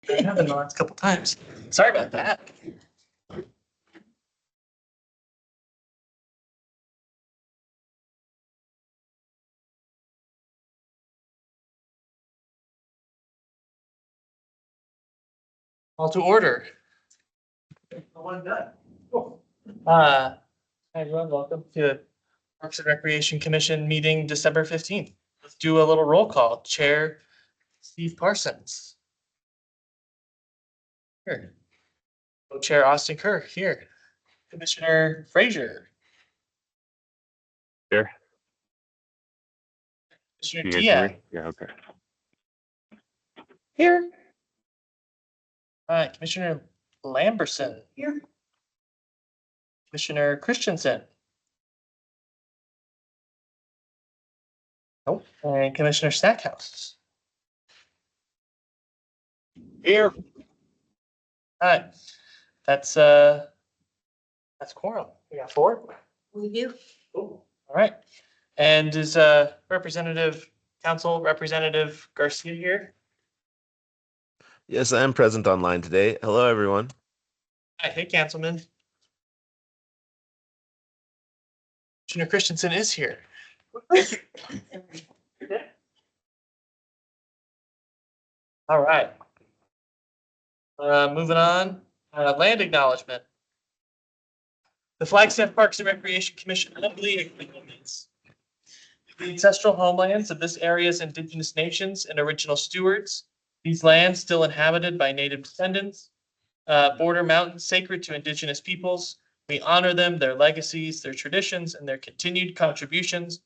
It happened the last couple times. Sorry about that. All to order. One done. Cool. Hi everyone, welcome to Parks and Recreation Commission meeting December 15th. Let's do a little roll call. Chair Steve Parsons. Here. Co-chair Austin Kerr here. Commissioner Frazier. Here. Commissioner You guys hear Diaz. me? Yeah, okay. Here. All right, Commissioner Lamberson. Here. Commissioner Christensen. Nope. And Commissioner Stackhouse. Here. All right. That's quorum. We got 4. We do. All right. And is Council Representative Garcia here? Yes, I am present online today. Hello, everyone. Hi, hey, Councilman. Commissioner Christensen is here. All right. Moving on, land acknowledgement. The Flagstaff Parks and Recreation Commission humbly acknowledges the ancestral homelands of this area's indigenous nations and original stewards. These lands, still inhabited by native descendants, border mountains sacred to indigenous peoples. We honor them, their legacies, their traditions, and their continued contributions.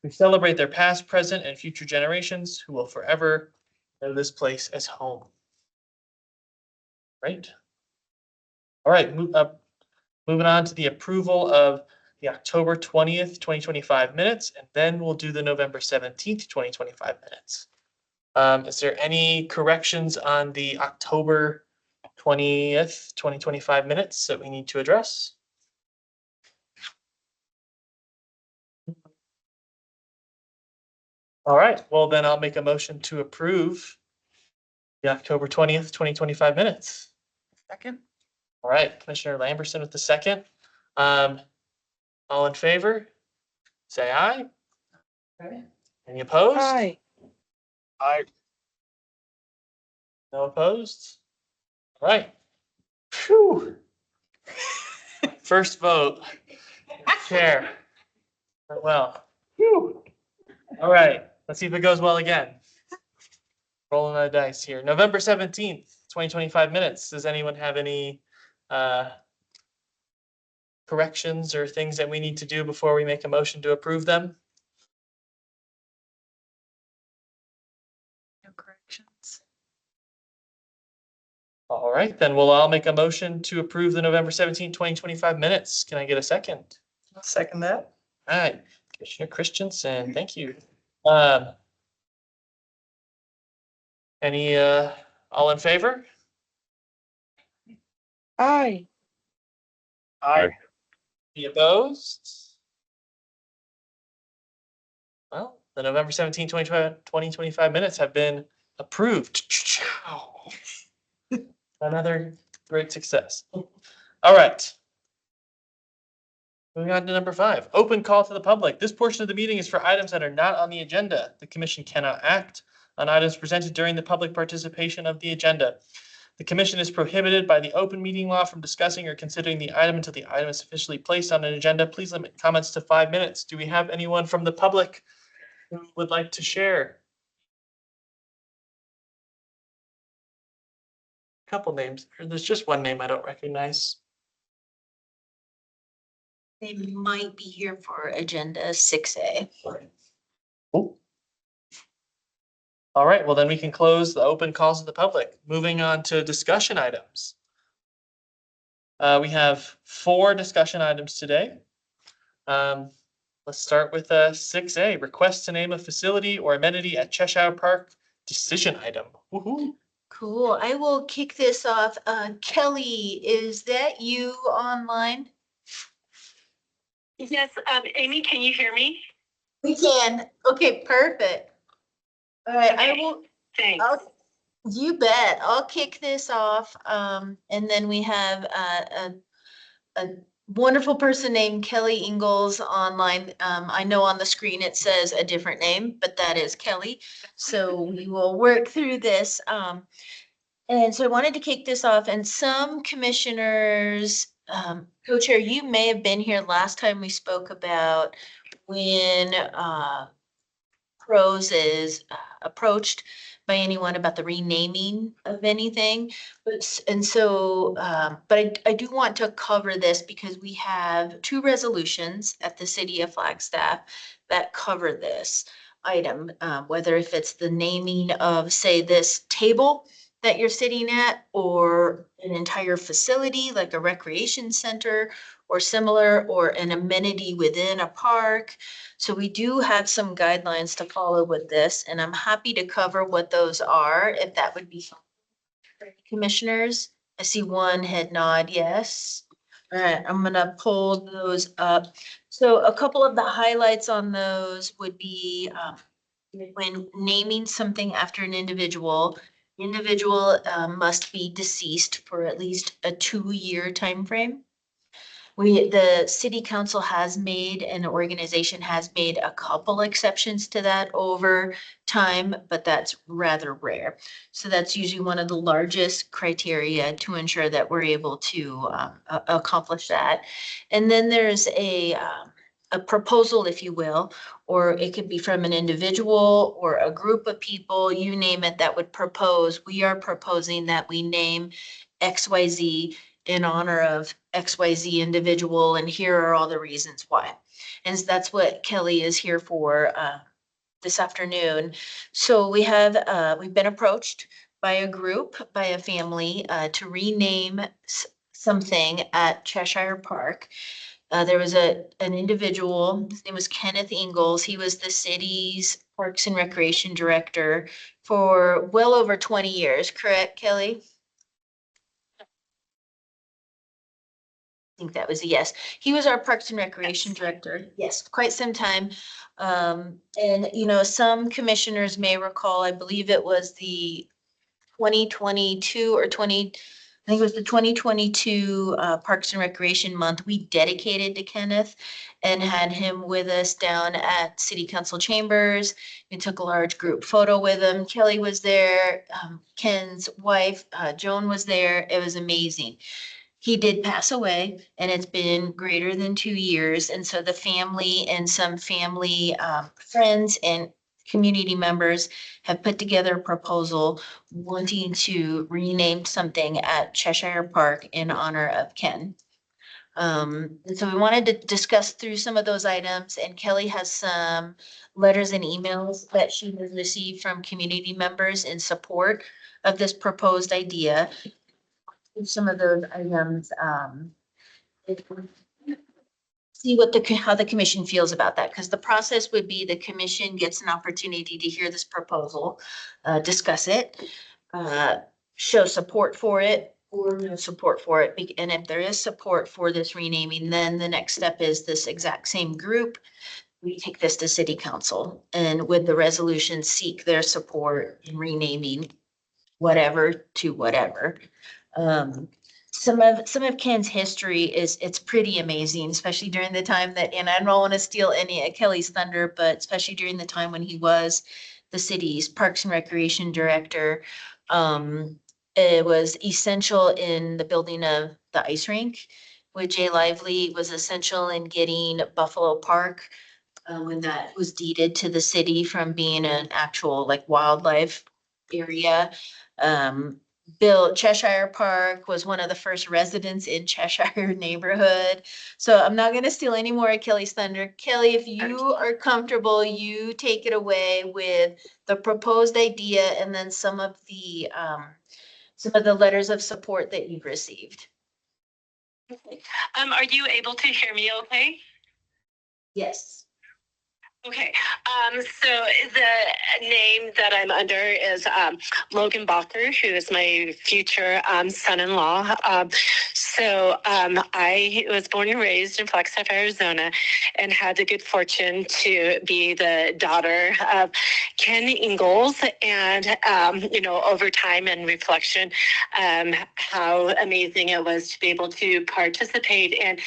We celebrate their past, present, and future generations who will forever know this place as home. Right. All right, moving on to the approval of the October 20th, 2025 minutes, and then we'll do the November 17th, 2025 minutes. Is there any corrections on the October 20th, 2025 minutes that we need to address? All right, well then I'll make a motion to approve the October 20th, 2025 minutes. Second. All right, Commissioner Lamberson with the second. All in favor? Say aye. Okay. Any opposed? Aye. Aye. No opposed? All right. Phew. First vote. Chair. Well. Phew. All right, let's see if it goes well again. Rolling the dice here. November 17th, 2025 minutes. Does anyone have any corrections or things that we need to do before we make a motion to approve them? No corrections. All right, then we'll all make a motion to approve the November 17th, 2025 minutes. Can I get a second? I'll second that. All right, Commissioner Christensen, thank you. Any all in favor? Aye. Aye. Any opposed? Well, the November 17th, 2025 minutes have been approved. Another great success. All right. Moving on to number 5, open call to the public. This portion of the meeting is for items that are not on the agenda. The commission cannot act on items presented during the public participation of the agenda. The commission is prohibited by the open meeting law from discussing or considering the item until the item is officially placed on an agenda. Please limit comments to 5 minutes. Do we have anyone from the public who would like to share? A couple names. There's just one name I don't recognize. They might be here for agenda 6A. Cool. All right, well then we can close the open calls to the public. Moving on to discussion items. We have 4 discussion items today. Let's start with 6A, request to name a facility or amenity at Cheshire Park, decision item. Woohoo. Cool. I will kick this off. Kelly, is that you online? Yes, Amy, can you hear me? We can. Okay, perfect. All right, I Okay. will. Thanks. You bet. I'll kick this off. And then we have a wonderful person named Kelly Ingalls online. I know on the screen it says a different name, but that is Kelly. So we will work through this. And so I wanted to kick this off, and some commissioners, co-chair, you may have been here last time we spoke about when pros is approached by anyone about the renaming of anything. But I do want to cover this because we have two resolutions at the city of Flagstaff that cover this item, whether if it's the naming of, say, this table that you're sitting at, or an entire facility like a recreation center or similar, or an amenity within a park. So we do have some guidelines to follow with this, and I'm happy to cover what those are, if that would be fine for the commissioners. I see one head nod, yes. All right, I'm gonna pull those up. So a couple of the highlights on those would be when naming something after an individual, must be deceased for at least a 2-year time frame. The city council has made, and the organization has made a couple exceptions to that over time, but that's rather rare. So that's usually one of the largest criteria to ensure that we're able to accomplish that. And then there's a proposal, if you will, or it could be from an individual or a group of people, you name it, that would propose. We are proposing that we name XYZ in honor of XYZ individual, and here are all the reasons why. And that's what Kelly is here for this afternoon. So we've been approached by a group, by a family, to rename something at Cheshire Park. There was an individual, his name was Kenneth Ingalls. He was the city's Parks and Recreation Director for well over 20 years, correct, Kelly? Think that was a yes. He was our Parks and Recreation Director. Yes, quite some time. And some commissioners may recall, I believe it was the 2022 or 20, I think it was the 2022 Parks and Recreation Month we dedicated to Kenneth, and had him with us down at City Council Chambers. We took a large group photo with him. Kelly was there. Ken's wife, Joan, was there. It was amazing. He did pass away, and it's been greater than 2 years. And so the family and some family friends and community members have put together a proposal wanting to rename something at Cheshire Park in honor of Ken. And so we wanted to discuss through some of those items, and Kelly has some letters and emails that she has received from community members in support of this proposed idea. Some of those items, see how the commission feels about that, because the process would be the commission gets an opportunity to hear this proposal, discuss it, show support for it or no support for it. And if there is support for this renaming, then the next step is this exact same group. We take this to city council, and with the resolution seek their support in renaming whatever to whatever. Some of Ken's history it's pretty amazing, especially during the time that, and I don't want to steal any of Kelly's thunder, but especially during the time when he was the city's Parks and Recreation Director. It was essential in the building of the ice rink with Jay Lively, was essential in getting Buffalo Park when that was deeded to the city from being an actual like wildlife area. Built Cheshire Park, was one of the first residents in Cheshire neighborhood. So I'm not going to steal any more of Kelly's thunder. Kelly, if you are comfortable, you take it away with the proposed idea and then some of the letters of support that you've received. Are you able to hear me okay? Yes. Okay, so the name that I'm under is Logan Bacher, who is my future son-in-law. I was born and raised in Flagstaff, Arizona, and had the good fortune to be the daughter of Ken Ingalls. And, over time and reflection, how amazing it was to be able to participate in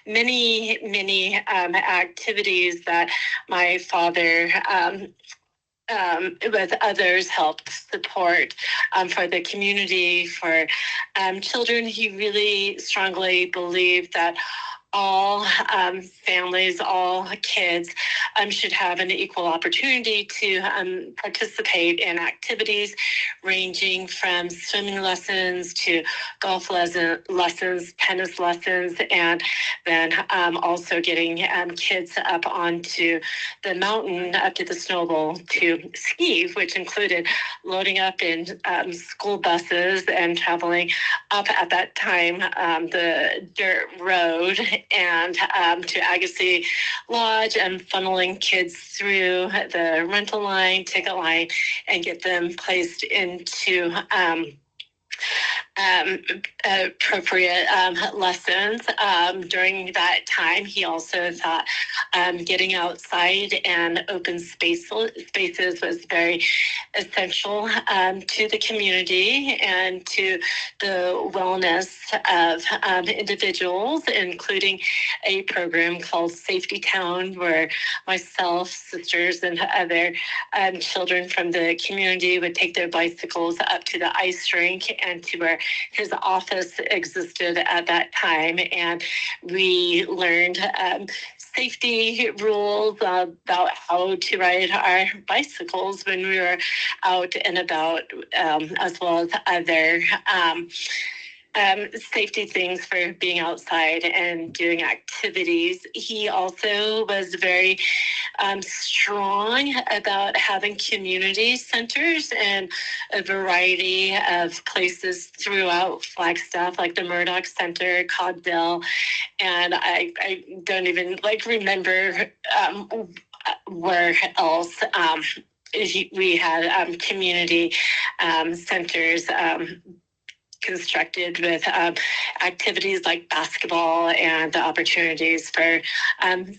many activities that my father with others helped support for the community, for children. He really strongly believed that all families, all kids should have an equal opportunity to participate in activities ranging from swimming lessons to golf lessons, tennis lessons, and then also getting kids up onto the mountain, up to the snowball to ski, which included loading up in school buses and traveling up at that time the dirt road and to Agassiz Lodge and funneling kids through the rental line, ticket line, and get them placed into appropriate lessons. During that time, he also thought getting outside and open spaces was very essential to the community and to the wellness of individuals, including a program called Safety Town, where myself, sisters, and other children from the community would take their bicycles up to the ice rink and to where his office existed at that time. And we learned safety rules about how to ride our bicycles when we were out and about, as well as other safety things for being outside and doing activities. He also was very strong about having community centers and a variety of places throughout Flagstaff, like the Murdoch Center, Cogdell, and I don't even remember where else. We had community centers constructed with activities like basketball and the opportunities for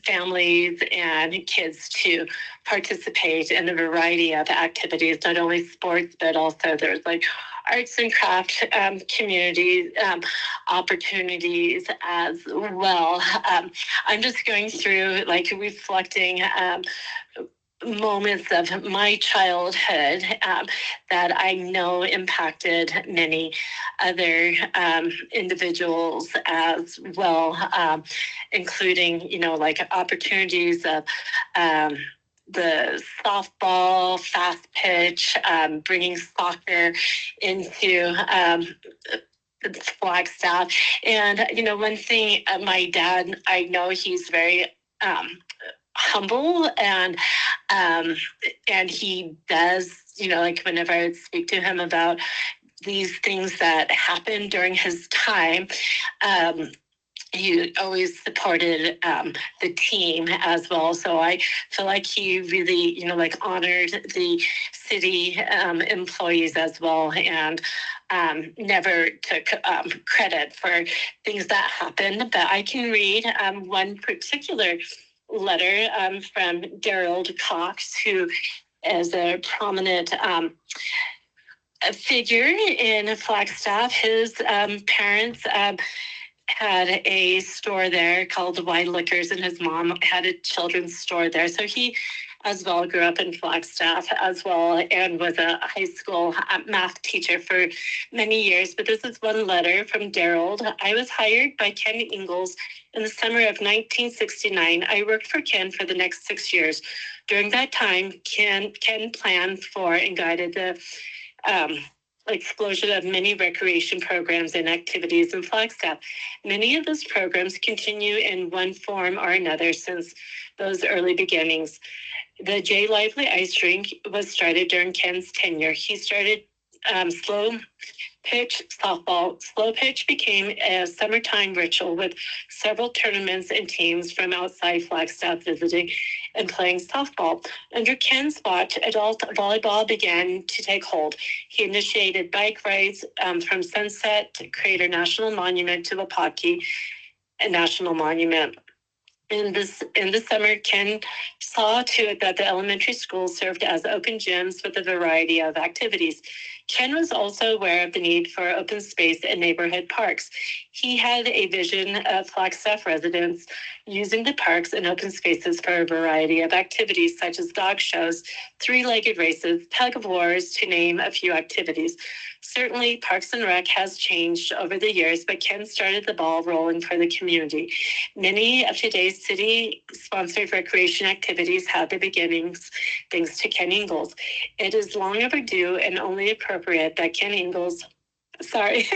families and kids to participate in a variety of activities, not only sports, but also there's arts and craft community opportunities as well. I'm just going through reflecting moments of my childhood that I know impacted many other individuals as well, including, opportunities of the softball, fast pitch, bringing soccer into Flagstaff. And, one thing, my dad, I know he's very humble and he does, whenever I would speak to him about these things that happened during his time, he always supported the team as well. So I feel like he really, honored the city employees as well, and never took credit for things that happened. But I can read one particular letter from Daryl Cox, who is a prominent a figure in Flagstaff. His parents had a store there called the Wine Liquors, and his mom had a children's store there. So he as well grew up in Flagstaff as well and was a high school math teacher for many years. But this is one letter from Daryl. I was hired by Ken Ingalls in the summer of 1969. I worked for Ken for the next 6 years. During that time, Ken planned for and guided the explosion of many recreation programs and activities in Flagstaff. Many of those programs continue in one form or another since those early beginnings. The J. Lively Ice Rink was started during Ken's tenure. He started slow pitch softball. Slow pitch became a summertime ritual with several tournaments and teams from outside Flagstaff visiting and playing softball. Under Ken's watch, adult volleyball began to take hold. He initiated bike rides from Sunset to Crater National Monument to Wapaki National Monument. In the summer, Ken saw to it that the elementary school served as open gyms with a variety of activities. Ken was also aware of the need for open space in neighborhood parks. He had a vision of Flagstaff residents using the parks and open spaces for a variety of activities, such as dog shows, three-legged races, tug of wars, to name a few activities. Certainly, Parks and Rec has changed over the years, but Ken started the ball rolling for the community. Many of today's city-sponsored recreation activities have their beginnings thanks to Ken Ingalls. It is long overdue and only appropriate that Ken Ingalls, sorry,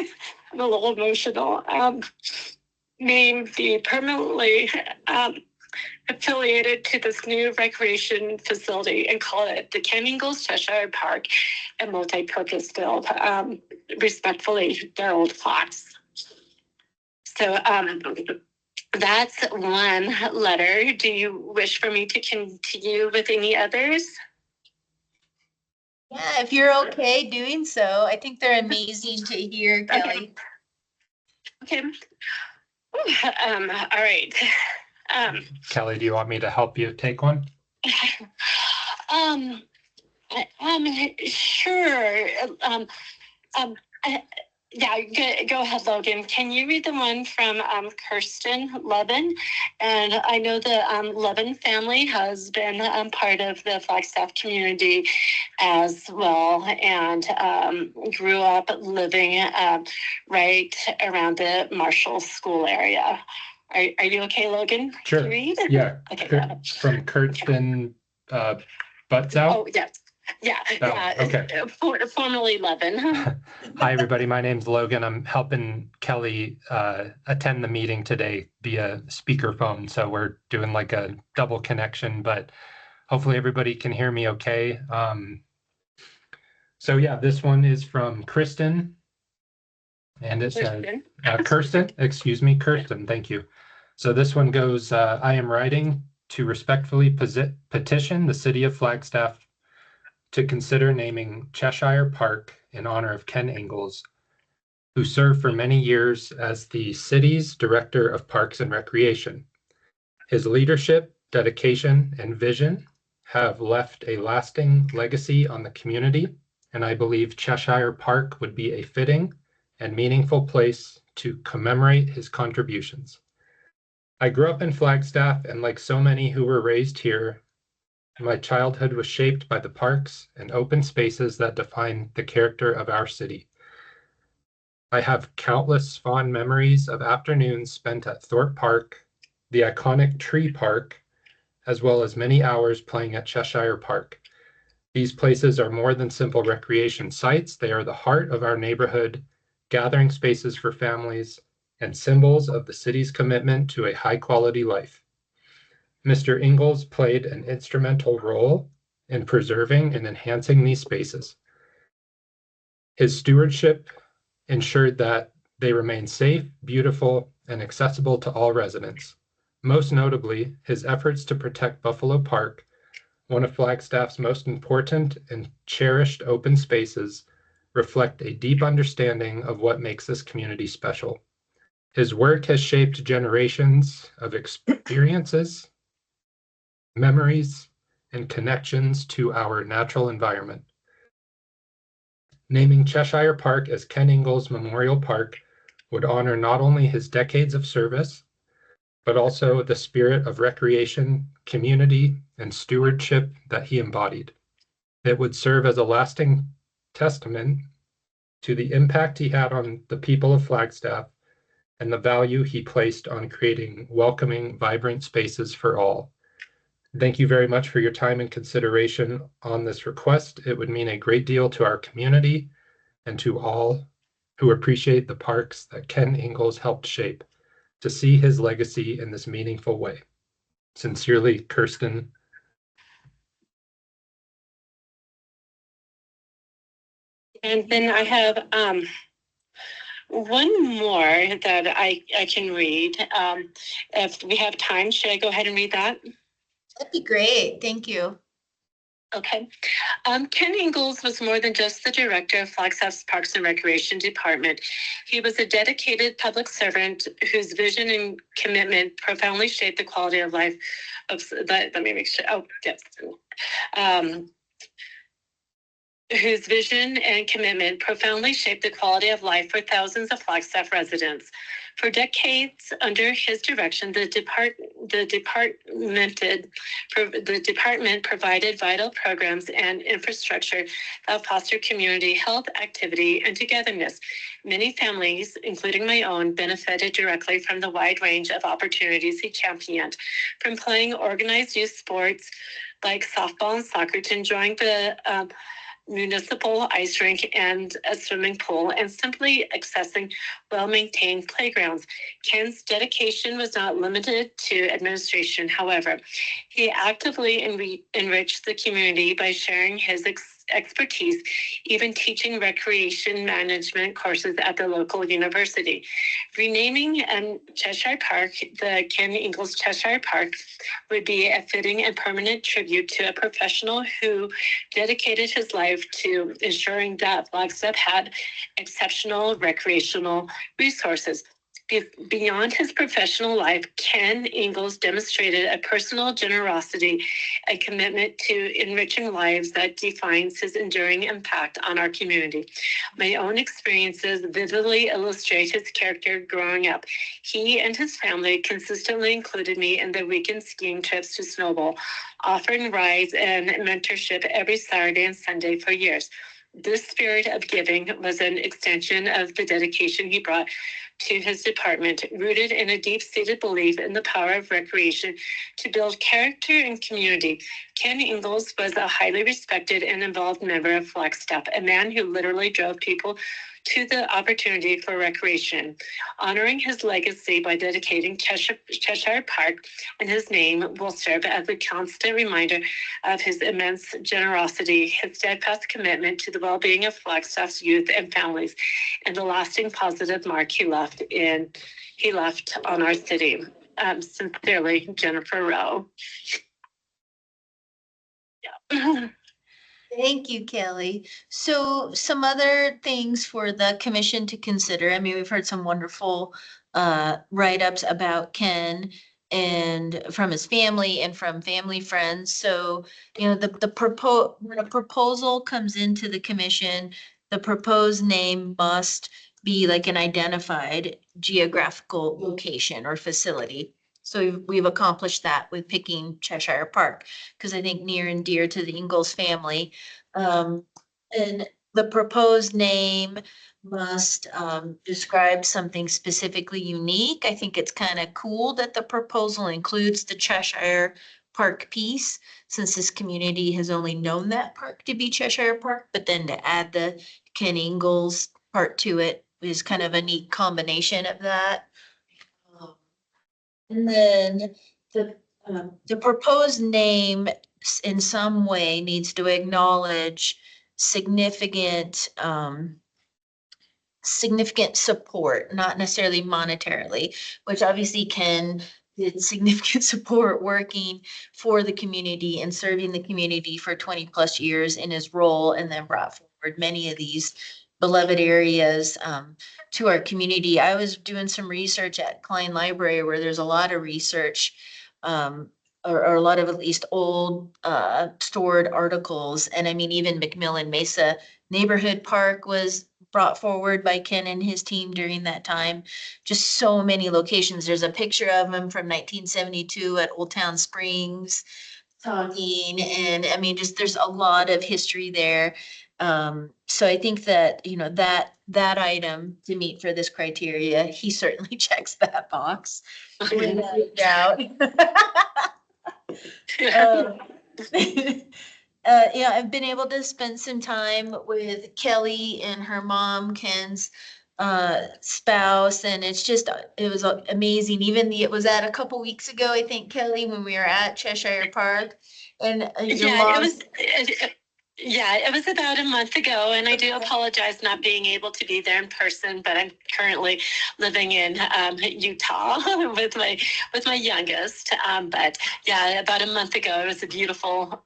I'm a little emotional, name be permanently affiliated to this new recreation facility and call it the Ken Ingalls Cheshire Park and Multi-Purpose Field. Respectfully, Gerald Fox. So that's one letter. Do you wish for me to continue with any others? Yeah, if you're okay doing so, I think they're amazing to hear, Kelly. Okay. All right. Kelly, do you want me to help you take one? Sure. Yeah, go ahead, Logan. Can you read the one from Kirsten Levin? And I know the Levin family has been part of the Flagstaff community as well, and grew up living right around the Marshall School area. Are you okay, Logan? Sure. To read? Yeah. Okay. Go ahead. From Kirsten Butzow. Oh, yes. Yeah. Oh, Yeah. okay. Formerly Levin. Hi, everybody. My name's Logan. I'm helping Kelly attend the meeting today via speakerphone. So we're doing like a double connection, but hopefully everybody can hear me okay. So yeah, this one is from Kristen. And it says, Kirsten, excuse me, Kirsten, thank you. So this one goes, I am writing to respectfully petition the city of Flagstaff to consider naming Cheshire Park in honor of Ken Ingalls, who served for many years as the city's Director of Parks and Recreation. His leadership, dedication, and vision have left a lasting legacy on the community, and I believe Cheshire Park would be a fitting and meaningful place to commemorate his contributions. I grew up in Flagstaff, and like so many who were raised here, my childhood was shaped by the parks and open spaces that define the character of our city. I have countless fond memories of afternoons spent at Thorpe Park, the iconic Tree Park, as well as many hours playing at Cheshire Park. These places are more than simple recreation sites. They are the heart of our neighborhood, gathering spaces for families, and symbols of the city's commitment to a high-quality life. Mr. Ingalls played an instrumental role in preserving and enhancing these spaces. His stewardship ensured that they remain safe, beautiful, and accessible to all residents. Most notably, his efforts to protect Buffalo Park, one of Flagstaff's most important and cherished open spaces, reflect a deep understanding of what makes this community special. His work has shaped generations of experiences, memories, and connections to our natural environment. Naming Cheshire Park as Ken Ingalls Memorial Park would honor not only his decades of service, but also the spirit of recreation, community, and stewardship that he embodied. It would serve as a lasting testament to the impact he had on the people of Flagstaff and the value he placed on creating welcoming, vibrant spaces for all. Thank you very much for your time and consideration on this request. It would mean a great deal to our community and to all who appreciate the parks that Ken Ingalls helped shape, to see his legacy in this meaningful way. Sincerely, Kirsten. And then I have one more that I can read. If we have time, should I go ahead and read that? That'd be great. Thank you. Okay. Ken Ingalls was more than just the director of Flagstaff's Parks and Recreation Department. He was a dedicated public servant whose vision and commitment profoundly shaped the quality of life of that. Let me make sure. Oh, yes. Whose vision and commitment profoundly shaped the quality of life for thousands of Flagstaff residents. For decades under his direction, the department provided vital programs and infrastructure that foster community health, activity, and togetherness. Many families, including my own, benefited directly from the wide range of opportunities he championed, from playing organized youth sports like softball and soccer to enjoying the municipal ice rink and a swimming pool, and simply accessing well-maintained playgrounds. Ken's dedication was not limited to administration. However, he actively enriched the community by sharing his expertise, even teaching recreation management courses at the local university. Renaming Cheshire Park the Ken Ingalls Cheshire Park would be a fitting and permanent tribute to a professional who dedicated his life to ensuring that Flagstaff had exceptional recreational resources. Beyond his professional life, Ken Ingalls demonstrated a personal generosity, a commitment to enriching lives that defines his enduring impact on our community. My own experiences vividly illustrate his character growing up. He and his family consistently included me in their weekend skiing trips to Snowball, offering rides and mentorship every Saturday and Sunday for years. This spirit of giving was an extension of the dedication he brought to his department, rooted in a deep-seated belief in the power of recreation to build character and community. Ken Ingalls was a highly respected and involved member of Flagstaff, a man who literally drove people to the opportunity for recreation. Honoring his legacy by dedicating Cheshire Park and his name will serve as a constant reminder of his immense generosity, his steadfast commitment to the well-being of Flagstaff's youth and families, and the lasting positive mark he left on our city. Sincerely, Jennifer Rowe. Yeah. Thank you, Kelly. So some other things for the commission to consider. I mean, we've heard some wonderful write-ups about Ken and from his family and from family friends. So, you know, when a proposal comes into the commission, the proposed name must be like an identified geographical location or facility. So we've accomplished that with picking Cheshire Park, because I think near and dear to the Ingalls family. And the proposed name must describe something specifically unique. I think it's kind of cool that the proposal includes the Cheshire Park piece, since this community has only known that park to be Cheshire Park, but then to add the Ken Ingalls part to it is kind of a neat combination of that. And then the proposed name in some way needs to acknowledge significant significant support, not necessarily monetarily, which obviously Ken did significant support working for the community and serving the community for 20 plus years in his role, and then brought forward many of these beloved areas to our community. I was doing some research at Klein Library, where there's a lot of research or a lot of at least old stored articles. And I mean, even McMillan Mesa Neighborhood Park was brought forward by Ken and his team during that time. Just so many locations. There's a picture of him from 1972 at Old Town Springs talking, and I mean, just there's a lot of history there. So I think that, you know, that item to meet for this criteria, he certainly checks that box. Without a doubt. Yeah, I've been able to spend some time with Kelly and her mom, Ken's spouse, and it's just, it was amazing. Even it was at a couple weeks ago, I think, Kelly, when we were at Cheshire Park, and your Yeah, mom. it was. Yeah, it was about a month ago, and I do apologize not being able to be there in person, but I'm currently living in Utah with my youngest. But yeah, about a month ago, it was a beautiful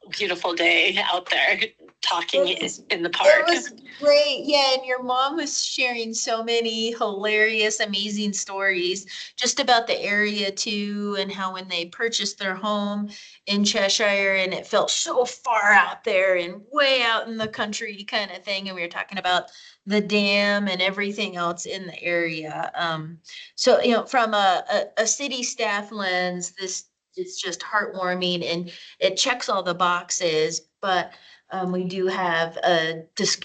day out there talking in the park. It was great. Yeah, and your mom was sharing so many hilarious, amazing stories just about the area too, and how when they purchased their home in Cheshire and it felt so far out there and way out in the country kind of thing. And we were talking about the dam and everything else in the area. So, from a city staff lens, this is just heartwarming and it checks all the boxes, but we do have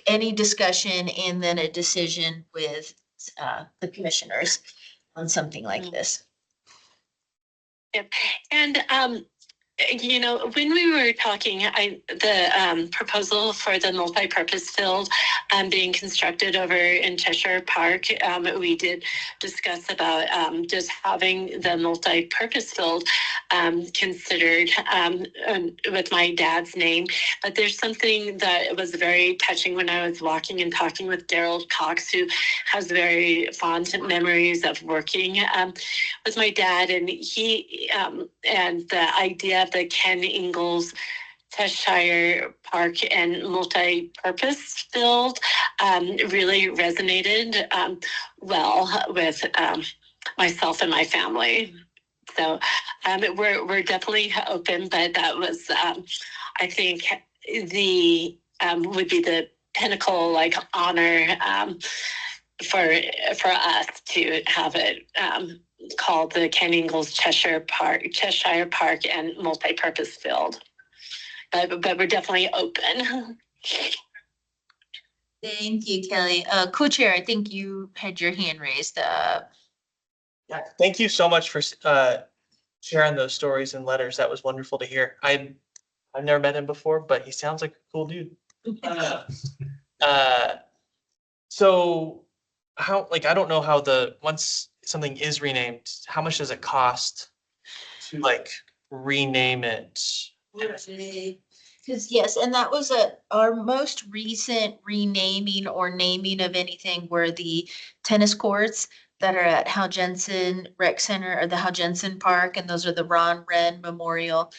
any discussion and then a decision with the commissioners on something like this. Yep. And when we were talking, the proposal for the multi-purpose field being constructed over in Cheshire Park, we did discuss about just having the multi-purpose field considered with my dad's name. But there's something that was very touching when I was walking and talking with Daryl Cox, who has very fond memories of working with my dad, and he and the idea of the Ken Ingalls Cheshire Park and multi-purpose field really resonated well with myself and my family. So we're definitely open, but that was I think the would be the pinnacle like honor for us to have it called the Ken Ingalls Cheshire Park and multi-purpose field. But we're definitely open. Thank you, Kelly. Co-chair, I think you had your hand raised. Yeah, thank you so much for sharing those stories and letters. That was wonderful to hear. I've never met him before, but he sounds like a cool dude. So how, like, I don't know how once something is renamed, how much does it cost to like rename it? Because yes, and that was our most recent renaming or naming of anything were the tennis courts that are at Hal Jensen Rec Center or the Hal Jensen Park, and those are the Ron Wren Memorial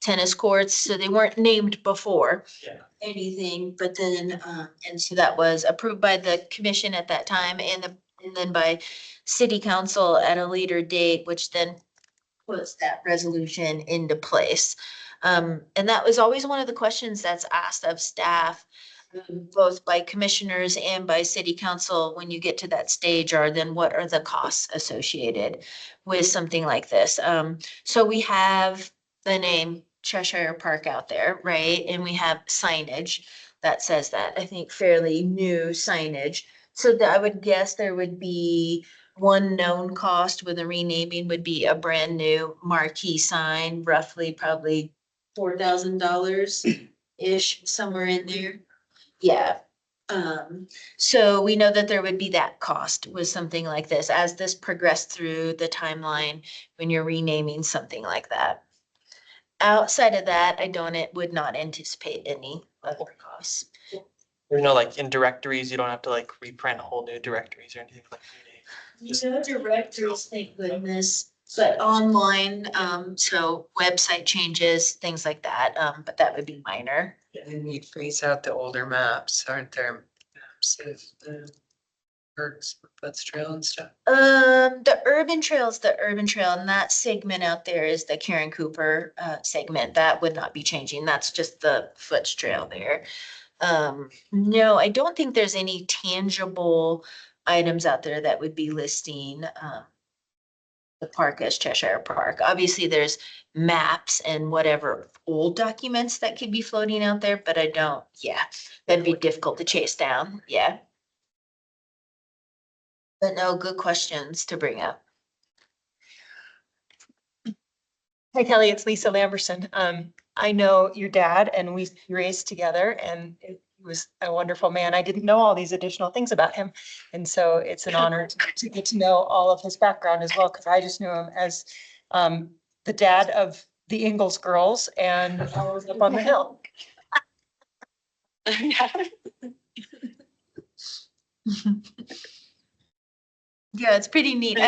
Tennis Courts. So they weren't named before Yeah. anything, but then and so that was approved by the commission at that time, and then by city council at a later date, which then puts that resolution into place. And that was always one of the questions that's asked of staff, both by commissioners and by city council, when you get to that stage, are then what are the costs associated with something like this? So we have the name Cheshire Park out there, right? And we have signage that says that, I think fairly new signage. So that I would guess there would be one known cost with a renaming would be a brand new marquee sign, roughly probably $4,000-ish, somewhere in there. Yeah. So we know that there would be that cost with something like this, as this progressed through the timeline when you're renaming something like that. Outside of that, it would not anticipate any other costs. Like in directories, you don't have to like reprint whole new directories or anything like that. No directories, thank goodness, but online, so website changes, things like that, but that would be minor. And you'd freeze out the older maps, aren't there? Maps of the Hertz Butts Trail and stuff. The urban trail, and that segment out there is the Karen Cooper segment. That would not be changing. That's just the Foots Trail there. No, I don't think there's any tangible items out there that would be listing the park as Cheshire Park. Obviously, there's maps and whatever old documents that could be floating out there, but that'd be difficult to chase down. Yeah. But no, good questions to bring up. Hi Kelly, it's Lisa Lamberson. I know your dad and we raised together and he was a wonderful man. I didn't know all these additional things about him. And so it's an honor to get to know all of his background as well, because I just knew him as the dad of the Ingalls girls and I was up on the hill. Yeah, it's pretty neat.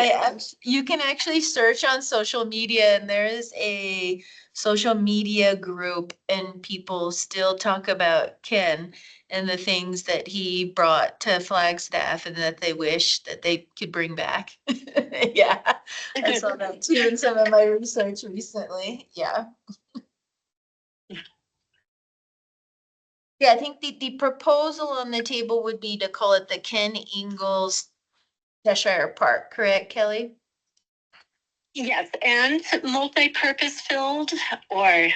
You can actually search on social media and there is a social media group and people still talk about Ken and the things that he brought to Flagstaff and that they wish that they could bring back. Yeah, I saw that too in some of my research recently. Yeah. Yeah, I think the proposal on the table would be to call it the Ken Ingalls Cheshire Park, correct, Kelly? Yes, and multi-purpose filled or,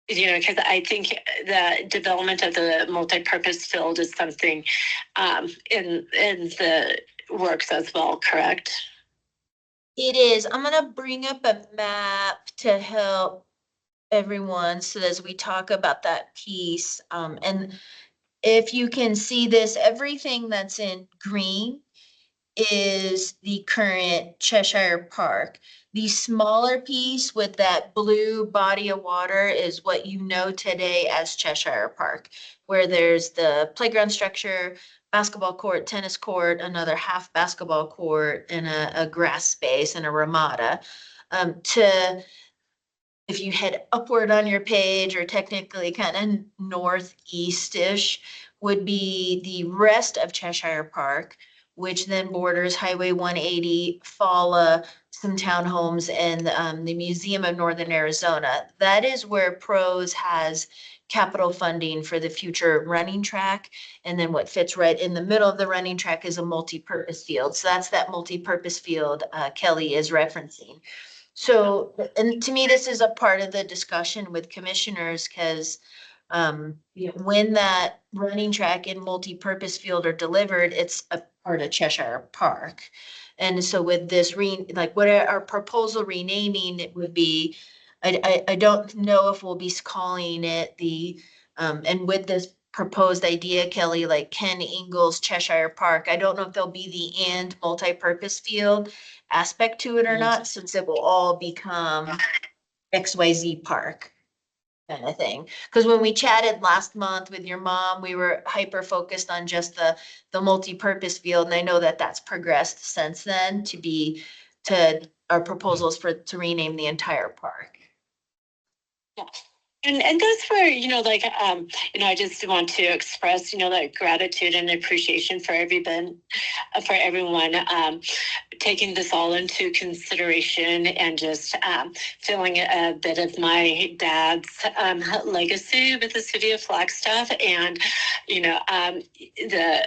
because I think the development of the multi-purpose field is something in the works as well, correct? It is. I'm gonna bring up a map to help everyone so as we talk about that piece. And if you can see this, everything that's in green is the current Cheshire Park. The smaller piece with that blue body of water is what you know today as Cheshire Park, where there's the playground structure, basketball court, tennis court, another half basketball court, and a grass space and a ramada. To if you head upward on your page or technically kind of northeast-ish would be the rest of Cheshire Park, which then borders Highway 180, Fala, some townhomes, and the Museum of Northern Arizona. That is where PROS has capital funding for the future running track. And then what fits right in the middle of the running track is a multi-purpose field. So that's that multi-purpose field Kelly is referencing. So, and to me, this is a part of the discussion with commissioners, because when that running track and multi-purpose field are delivered, it's a part of Cheshire Park. And so with this like what our proposal renaming, it would be, I don't know if we'll be calling it and with this proposed idea, Kelly, like Ken Ingalls Cheshire Park, I don't know if there'll be the and multi-purpose field aspect to it or not, since it will all become XYZ Park kind of thing. Because when we chatted last month with your mom, we were hyper focused on just the multi-purpose field. And I know that that's progressed since then to our proposals to rename the entire park. Yeah. And that's where, I just want to express, like gratitude and appreciation for everyone, taking this all into consideration and just feeling a bit of my dad's legacy with the city of Flagstaff and, the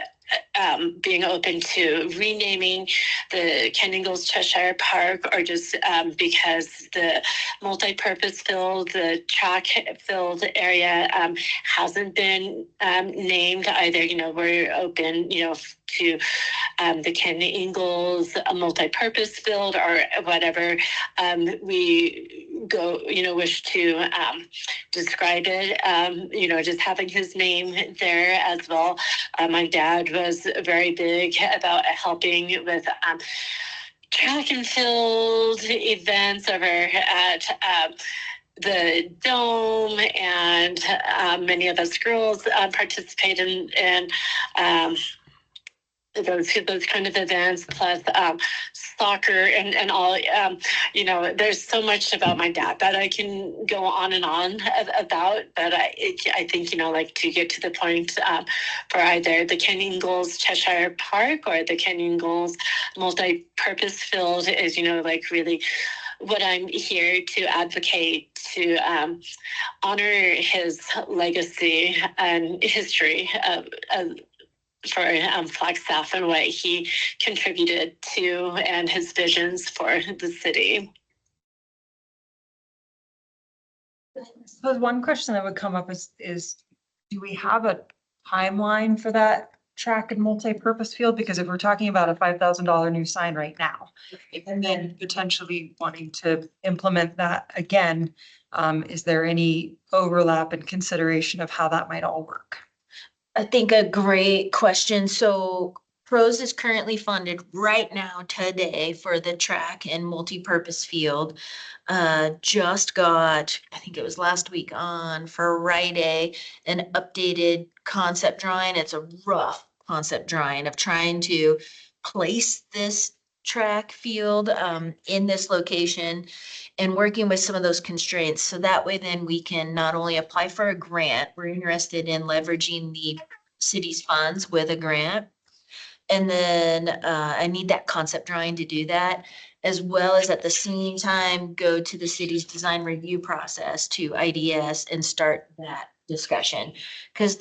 being open to renaming the Ken Ingalls Cheshire Park, or just because the multi-purpose field, the track field area hasn't been named either. We're open, to the Ken Ingalls multi-purpose field or whatever we wish to describe it. Just having his name there as well. My dad was very big about helping with track and field events over at the Dome, and many of us girls participate in those kind of events, plus soccer and all. There's so much about my dad that I can go on and on about, but I think, like to get to the point for either the Ken Ingalls Cheshire Park or the Ken Ingalls multi-purpose field is, like really what I'm here to advocate, to honor his legacy and history for Flagstaff and what he contributed to and his visions for the city. I suppose one question that would come up is do we have a timeline for that track and multi-purpose field? Because if we're talking about a $5,000 new sign right now, and then potentially wanting to implement that again, is there any overlap and consideration of how that might all work? I think a great question. So Pros is currently funded right now today for the track and multipurpose field. Just got, I think it was last week on Friday, an updated concept drawing. It's a rough concept drawing of trying to place this track field in this location and working with some of those constraints. So that way then we can not only apply for a grant, we're interested in leveraging the city's funds with a grant. And then I need that concept drawing to do that, as well as at the same time, go to the city's design review process to IDS and start that discussion. Because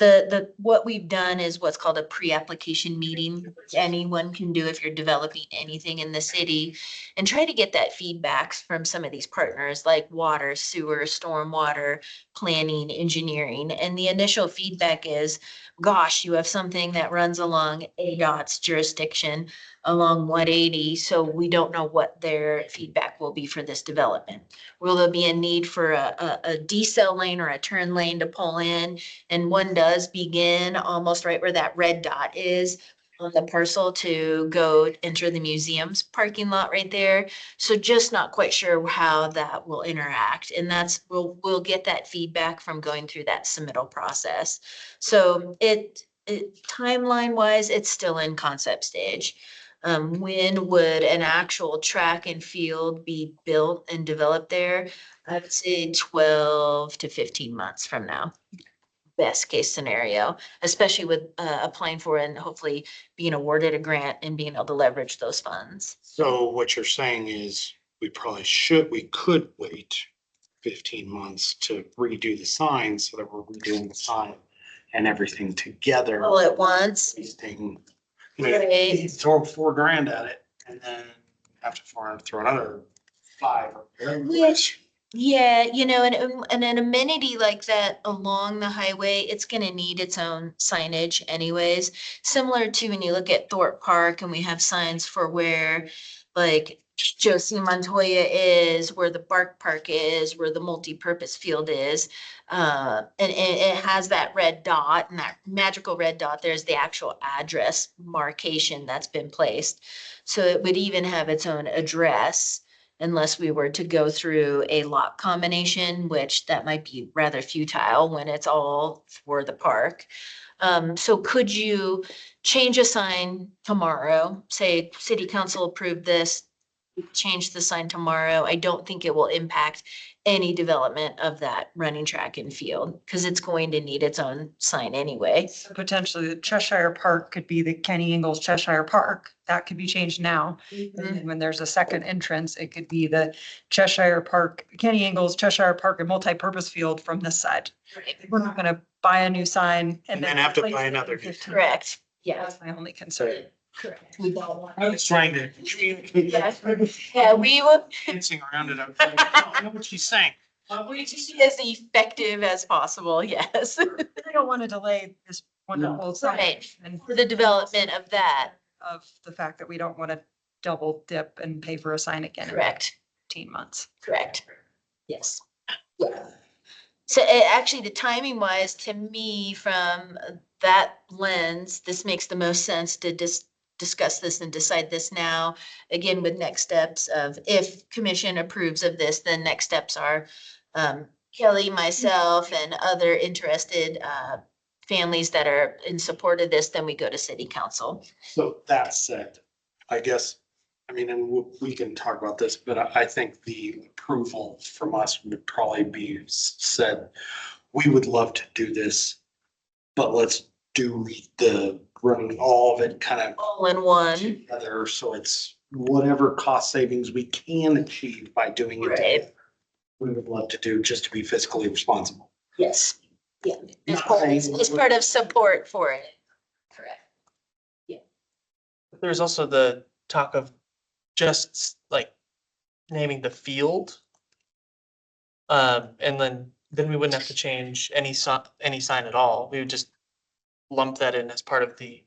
what we've done is what's called a pre-application meeting, which anyone can do if you're developing anything in the city, and try to get that feedback from some of these partners like water, sewer, stormwater, planning, engineering. And the initial feedback is, gosh, you have something that runs along ADOT's jurisdiction along 180, so we don't know what their feedback will be for this development. Will there be a need for a decel lane or a turn lane to pull in? And one does begin almost right where that red dot is on the parcel to go enter the museum's parking lot right there. So just not quite sure how that will interact. And we'll get that feedback from going through that submittal process. So it timeline wise, it's still in concept stage. When would an actual track and field be built and developed there? I would say 12 to 15 months from now. Best case scenario, especially with applying for and hopefully being awarded a grant and being able to leverage those funds. So what you're saying is we could wait 15 months to redo the sign so that we're redoing the sign and everything together. All at once. Thing, Right. you throw $4,000 at it and then have to throw another 5. Which, yeah, and an amenity like that along the highway, it's gonna need its own signage anyways. Similar to when you look at Thorpe Park and we have signs for where like Josie Montoya is, where the Bark Park is, where the multi-purpose field is. And it has that red dot, and that magical red dot, there's the actual address marcation that's been placed. So it would even have its own address unless we were to go through a lot combination, which that might be rather futile when it's all for the park. So could you change a sign tomorrow? Say city council approved this, change the sign tomorrow. I don't think it will impact any development of that running track and field because it's going to need its own sign anyway. Potentially the Cheshire Park could be the Kenny Ingalls Cheshire Park. That could be changed now. And then when there's a second entrance, it could be the Cheshire Park, Kenny Ingalls Cheshire Park and multi-purpose field from this side. We're not gonna buy a new sign And then have to replace buy it in another. 15. Correct. Yeah, That's my only concern. correct. We don't want. I was trying to communicate. Yeah, we will. Dancing around it. I know what she's saying. We just be as effective as possible, yes. I don't want to delay this wonderful sign. Right. And For the development of that, of the fact that we don't want to double dip and pay for a sign again in correct, 15 months. correct. Yes. Yeah. So actually, the timing wise, to me, from that lens, this makes the most sense to discuss this and decide this now. Again, with next steps of if commission approves of this, then next steps are Kelly, myself, and other interested families that are in support of this, then we go to city council. So that said, I guess, I mean, and we can talk about this, but I think the approval from us would probably be said, we would love to do this, but let's do the running all of it kind of All in one, together. So it's whatever cost savings we can achieve by doing it right? together. We would love to do just to be fiscally responsible. Yes, yeah, Yeah, as part of support for it. Correct. There's also the talk of just like naming the field. And then we wouldn't have to change any sign at all. We would just lump that in as part of the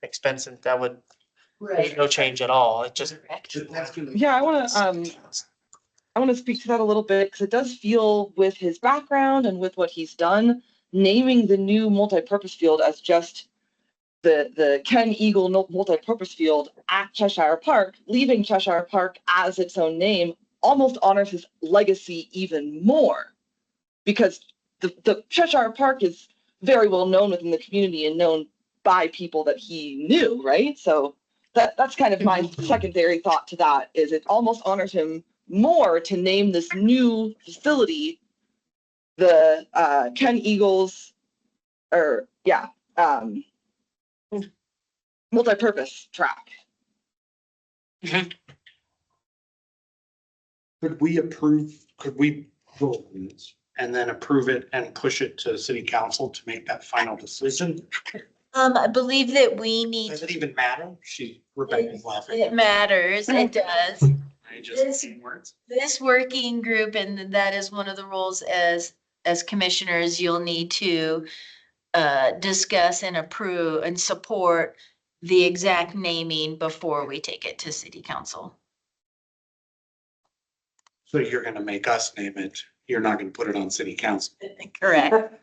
expense, and that would, there's no change at all. It just. Correct. Yeah, I want to speak to that a little bit because it does feel with his background and with what he's done, naming the new multi-purpose field as just the Ken Eagle multi-purpose field at Cheshire Park, leaving Cheshire Park as its own name almost honors his legacy even more. Because the Cheshire Park is very well known within the community and known by people that he knew, right? So that's kind of my secondary thought to that, is it almost honors him more to name this new facility the Ken Eagles, or yeah, multi-purpose track. Could we vote on this and then approve it and push it to city council to make that final decision? I believe that we need, Does it even matter? Rebecca's laughing. it matters, it does. I just words. This working group, and that is one of the roles as commissioners, you'll need to discuss and approve and support the exact naming before we take it to city council. So you're gonna make us name it. You're not gonna put it on city council. Correct.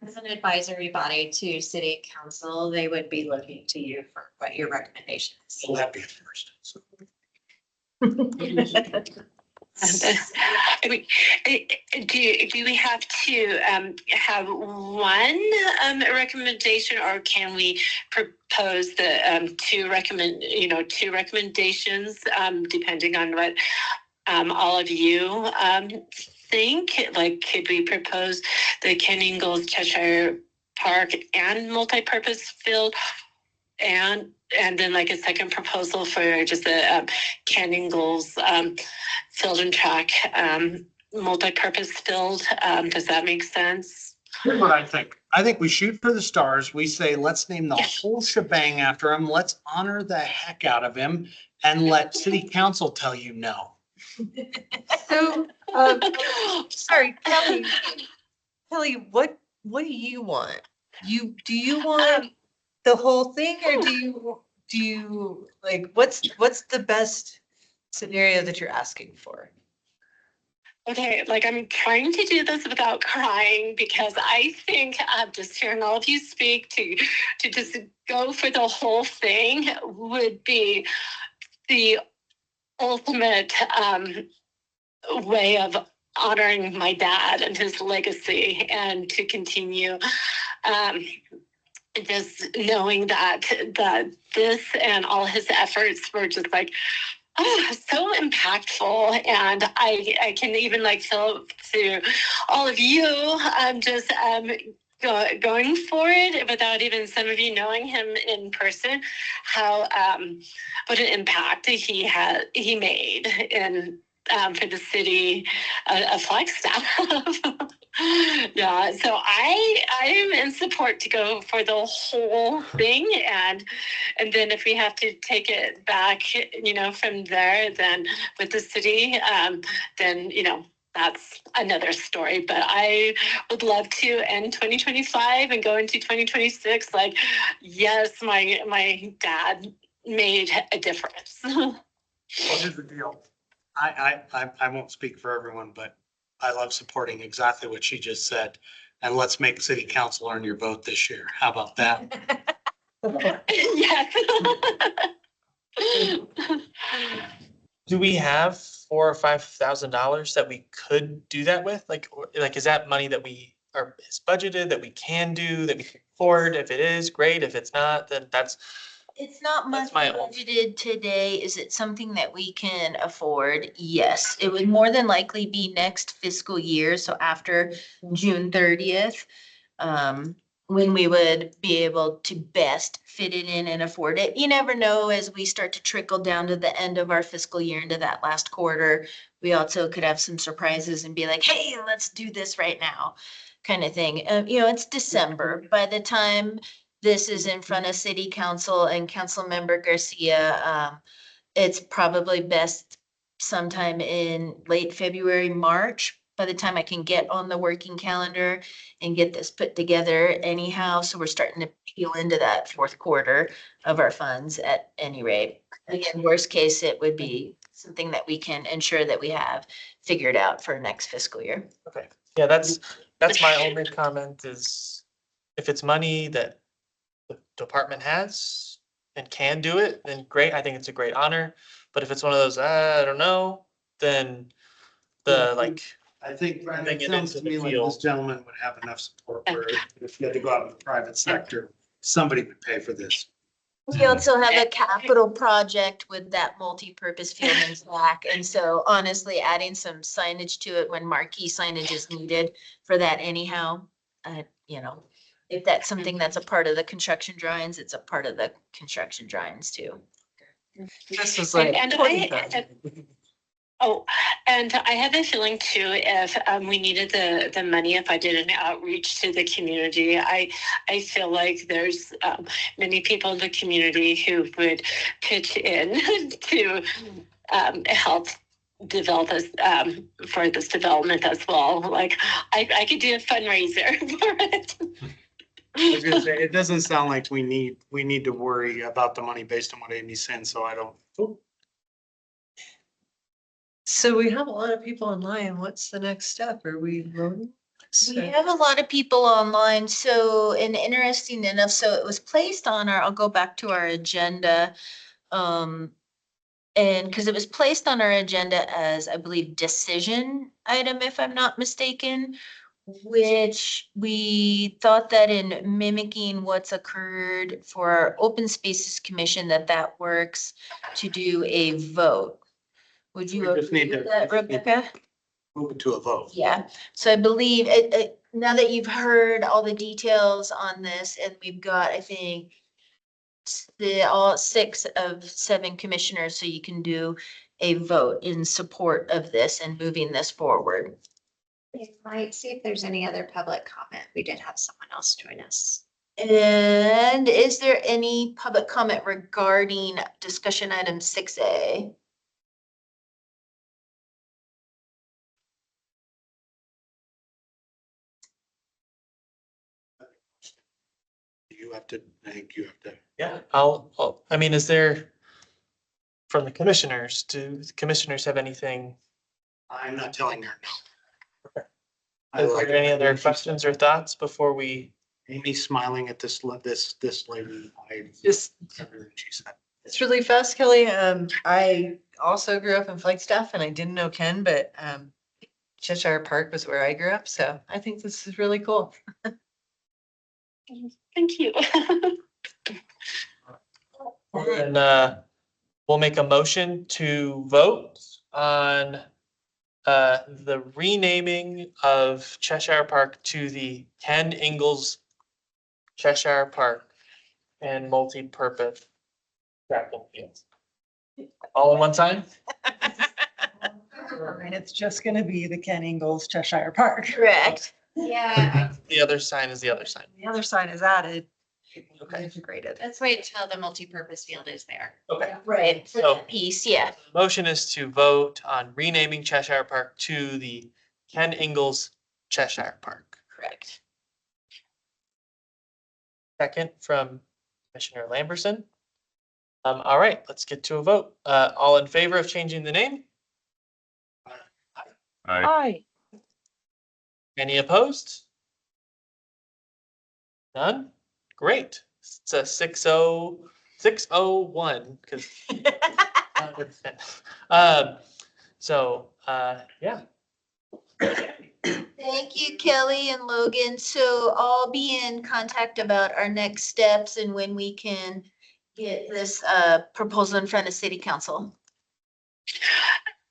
As an advisory body to city council, they would be looking to you for what your recommendation is. Well, that'd be first. So I mean, do we have to have one recommendation, or can we propose the two recommendations depending on what all of you think? Like, could we propose the Ken Ingalls Cheshire Park and multi-purpose field, and then like a second proposal for just the Ken Ingalls field and track multi-purpose field? Does that make sense? here's what I think. I think we shoot for the stars. We say, let's name the whole shebang after him. Let's honor the heck out of him and let city council tell you no. So, sorry, Kelly, what do you want? Do you want the whole thing, or do you like, what's the best scenario that you're asking for? Okay, like, I'm trying to do this without crying, because I think just hearing all of you speak to just go for the whole thing would be the ultimate way of honoring my dad and his legacy, and to continue just knowing that this and all his efforts were just like, oh, so impactful. And I can even like feel to all of you, just going for it without even some of you knowing him in person, how what an impact he made in for the city of Flagstaff. Yeah, so I am in support to go for the whole thing, and then if we have to take it back, from there, then with the city, then that's another story. But I would love to end 2025 and go into 2026 like, yes, my dad made a difference. Well, here's the deal. I won't speak for everyone, but I love supporting exactly what she just said. And let's make city council earn your vote this year. How about that? Yes. Do we have $4,000 or $5,000 that we could do that with? Like, is that money that is budgeted, that we can do, that we can afford? If it is, great. If it's not, then It's not much That's my own- budgeted today. Is it something that we can afford? Yes, it would more than likely be next fiscal year, so after June 30th. When we would be able to best fit it in and afford it. You never know, as we start to trickle down to the end of our fiscal year into that last quarter, we also could have some surprises and be like, hey, let's do this right now, kind of thing. It's December. By the time this is in front of city council and Councilmember Garcia, it's probably best sometime in late February, March, by the time I can get on the working calendar and get this put together anyhow. So we're starting to peel into that fourth quarter of our funds at any rate. Again, worst case, it would be something that we can ensure that we have figured out for next fiscal year. Okay, yeah, that's my only comment is if it's money that the department has and can do it, then great. I think it's a great honor. But if it's one of those, I don't know, then the like, I think, Bring it it sounds into to the me like field. this gentleman would have enough support where if you had to go out in the private sector, somebody would pay for this. We also have a capital project with that multi-purpose field in Slack. And so honestly, adding some signage to it when marquee signage is needed for that anyhow. You know, if that's something that's a part of the construction drawings, it's a part of the construction drawings too. This was like. And I have a feeling too, if we needed the money, if I did an outreach to the community, I feel like there's many people in the community who would pitch in to help develop this for this development as well. Like I could do a fundraiser for it. I was gonna say, it doesn't sound like we need to worry about the money based on what Amy's saying, so I don't. So we have a lot of people online. What's the next step? Are we voting? We have a lot of people online, so, and interesting enough, so it was placed on our, I'll go back to our agenda. And because it was placed on our agenda as, I believe, decision item, if I'm not mistaken, which we thought that in mimicking what's occurred for our Open Spaces Commission, that works to do a vote. Would you We just agree need with to- that, Rebecca? Move it to a vote. Yeah, so I believe now that you've heard all the details on this, and we've got, I think, all 6 of 7 commissioners, so you can do a vote in support of this and moving this forward. We might see if there's any other public comment. We did have someone else join us. And is there any public comment regarding discussion item 6A? I think you have to. yeah, I mean, is there, from the commissioners, do the commissioners have anything? I'm not telling her no. Is there any other questions or thoughts before we? Amy's smiling at this lady. Just, Everything she said. it's really fast, Kelly. I also grew up in Flagstaff and I didn't know Ken, but Cheshire Park was where I grew up. So I think this is really cool. Thank you. And we'll make a motion to vote on the renaming of Cheshire Park to the Ken Ingalls Cheshire Park and multi-purpose track and fields. All in one time? And it's just gonna be the Ken Ingalls Cheshire Park. Correct. Yeah, The other sign is the other sign. The other sign is added. Okay. Integrated. let's wait until the multi-purpose field is there. Okay. Right, for So- that piece, yeah. Motion is to vote on renaming Cheshire Park to the Ken Ingalls Cheshire Park. Correct. Second from Commissioner Lamberson. All right, let's get to a vote. All in favor of changing the name? Aye. Any opposed? None? Great. It's a 601 because. Yeah. Thank you, Kelly and Logan. So I'll be in contact about our next steps and when we can get this proposal in front of city council.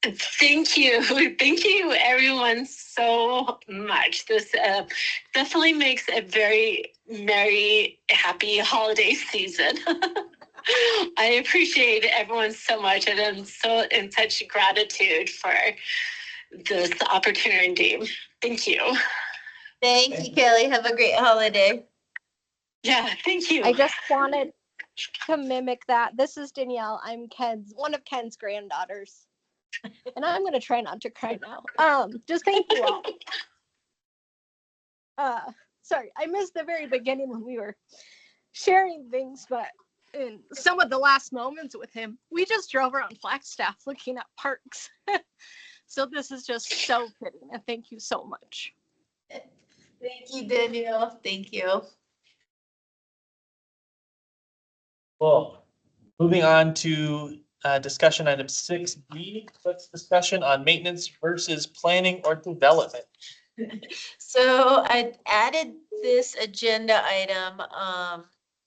Thank you. Thank you, everyone, so much. This definitely makes a very merry, happy holiday season. I appreciate everyone so much, and I'm so in such gratitude for this opportunity. Thank you. Thank you, Kelly. Have a great holiday. Yeah, thank you. I just wanted to mimic that. This is Danielle. I'm one of Ken's granddaughters. And I'm gonna try not to cry now. Just thank you all. Sorry, I missed the very beginning when we were sharing things, but in some of the last moments with him, we just drove around Flagstaff looking at parks. So this is just so fitting, and thank you so much. Thank you, Danielle. Thank you. Cool. Moving on to discussion item 6B, let's discussion on maintenance versus planning or development. So I added this agenda item,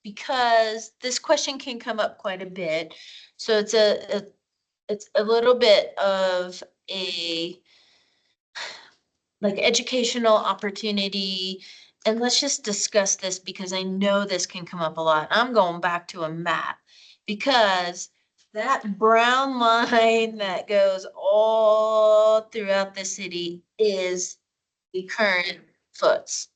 because this question can come up quite a bit. So it's a little bit of a like educational opportunity. And let's just discuss this because I know this can come up a lot. I'm going back to a map because that brown line that goes all throughout the city is the current foots.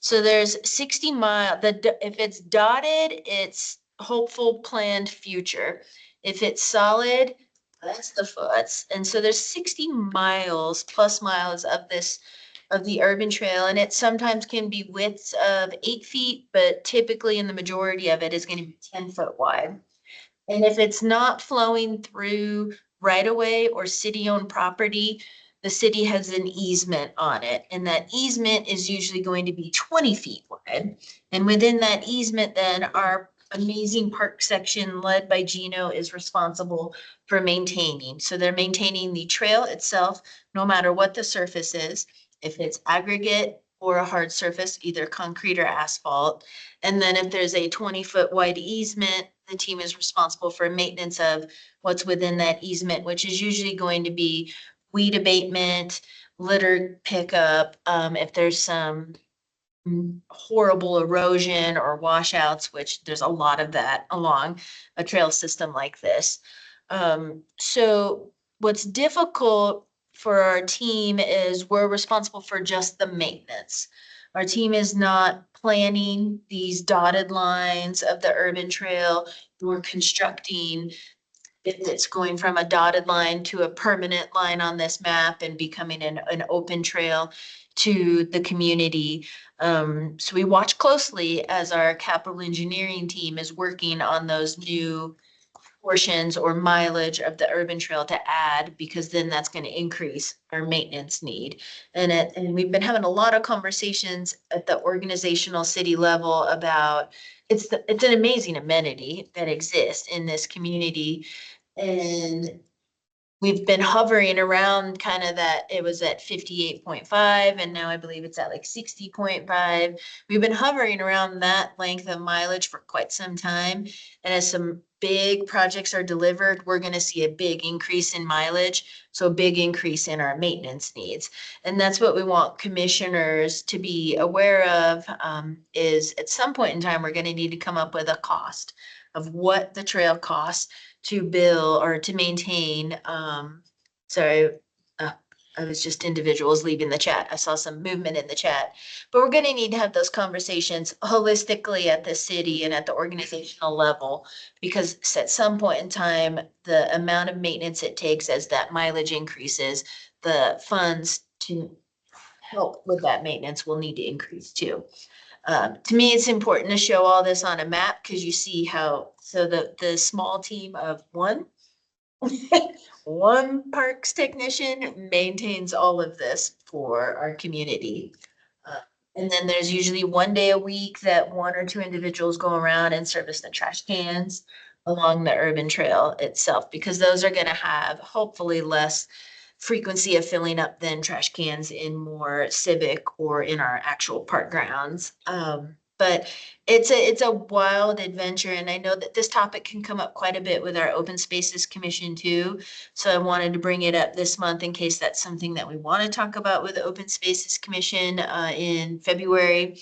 So there's 60 mile, if it's dotted, it's hopeful planned future. If it's solid, that's the foots. And so there's 60 miles plus miles of this, of the urban trail. And it sometimes can be widths of 8 feet, but typically in the majority of it is going to be 10 foot wide. And if it's not flowing through right away or city-owned property, the city has an easement on it. And that easement is usually going to be 20 feet wide. And within that easement, then our amazing park section led by Gino is responsible for maintaining. So they're maintaining the trail itself, no matter what the surface is. If it's aggregate or a hard surface, either concrete or asphalt. And then if there's a 20-foot wide easement, the team is responsible for maintenance of what's within that easement, which is usually going to be weed abatement, litter pickup, if there's some horrible erosion or washouts, which there's a lot of that along a trail system like this. So what's difficult for our team is we're responsible for just the maintenance. Our team is not planning these dotted lines of the urban trail. We're constructing if it's going from a dotted line to a permanent line on this map and becoming an open trail to the community. So we watch closely as our capital engineering team is working on those new portions or mileage of the urban trail to add, because then that's going to increase our maintenance need. And we've been having a lot of conversations at the organizational city level about it's an amazing amenity that exists in this community. And we've been hovering around kind of that, it was at 58.5 and now I believe it's at like 60.5. We've been hovering around that length of mileage for quite some time. And as some big projects are delivered, we're going to see a big increase in mileage. So a big increase in our maintenance needs. And that's what we want commissioners to be aware of, is at some point in time, we're going to need to come up with a cost of what the trail costs to bill or to maintain. Sorry, I was just individuals leaving the chat. I saw some movement in the chat, but we're going to need to have those conversations holistically at the city and at the organizational level, because at some point in time, the amount of maintenance it takes as that mileage increases, the funds to help with that maintenance will need to increase too. To me, it's important to show all this on a map because you see how, so the small team of one parks technician maintains all of this for our community. And then there's usually one day a week that one or two individuals go around and service the trash cans along the urban trail itself, because those are going to have hopefully less frequency of filling up than trash cans in more civic or in our actual park grounds. But it's a wild adventure. And I know that this topic can come up quite a bit with our Open Spaces Commission too. So I wanted to bring it up this month in case that's something that we want to talk about with the Open Spaces Commission in February.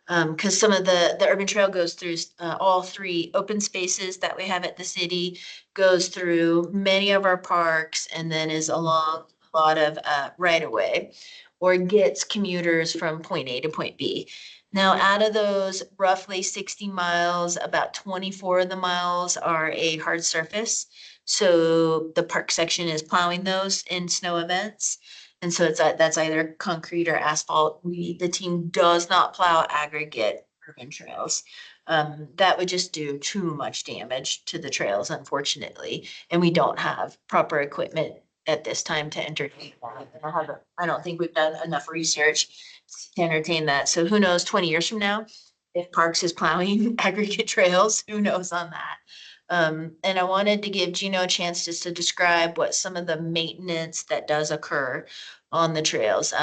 Because some of the urban trail goes through all three open spaces that we have at the city, goes through many of our parks, and then is along a lot of right of way, or gets commuters from point A to point B. Now, out of those roughly 60 miles, about 24 of the miles are a hard surface. So the park section is plowing those in snow events. And so that's either concrete or asphalt. The team does not plow aggregate urban trails. That would just do too much damage to the trails, unfortunately. And we don't have proper equipment at this time to entertain that. I don't think we've done enough research to entertain that. So who knows, 20 years from now, if Parks is plowing aggregate trails, who knows on that? And I wanted to give Gino a chance just to describe what some of the maintenance that does occur on the trails.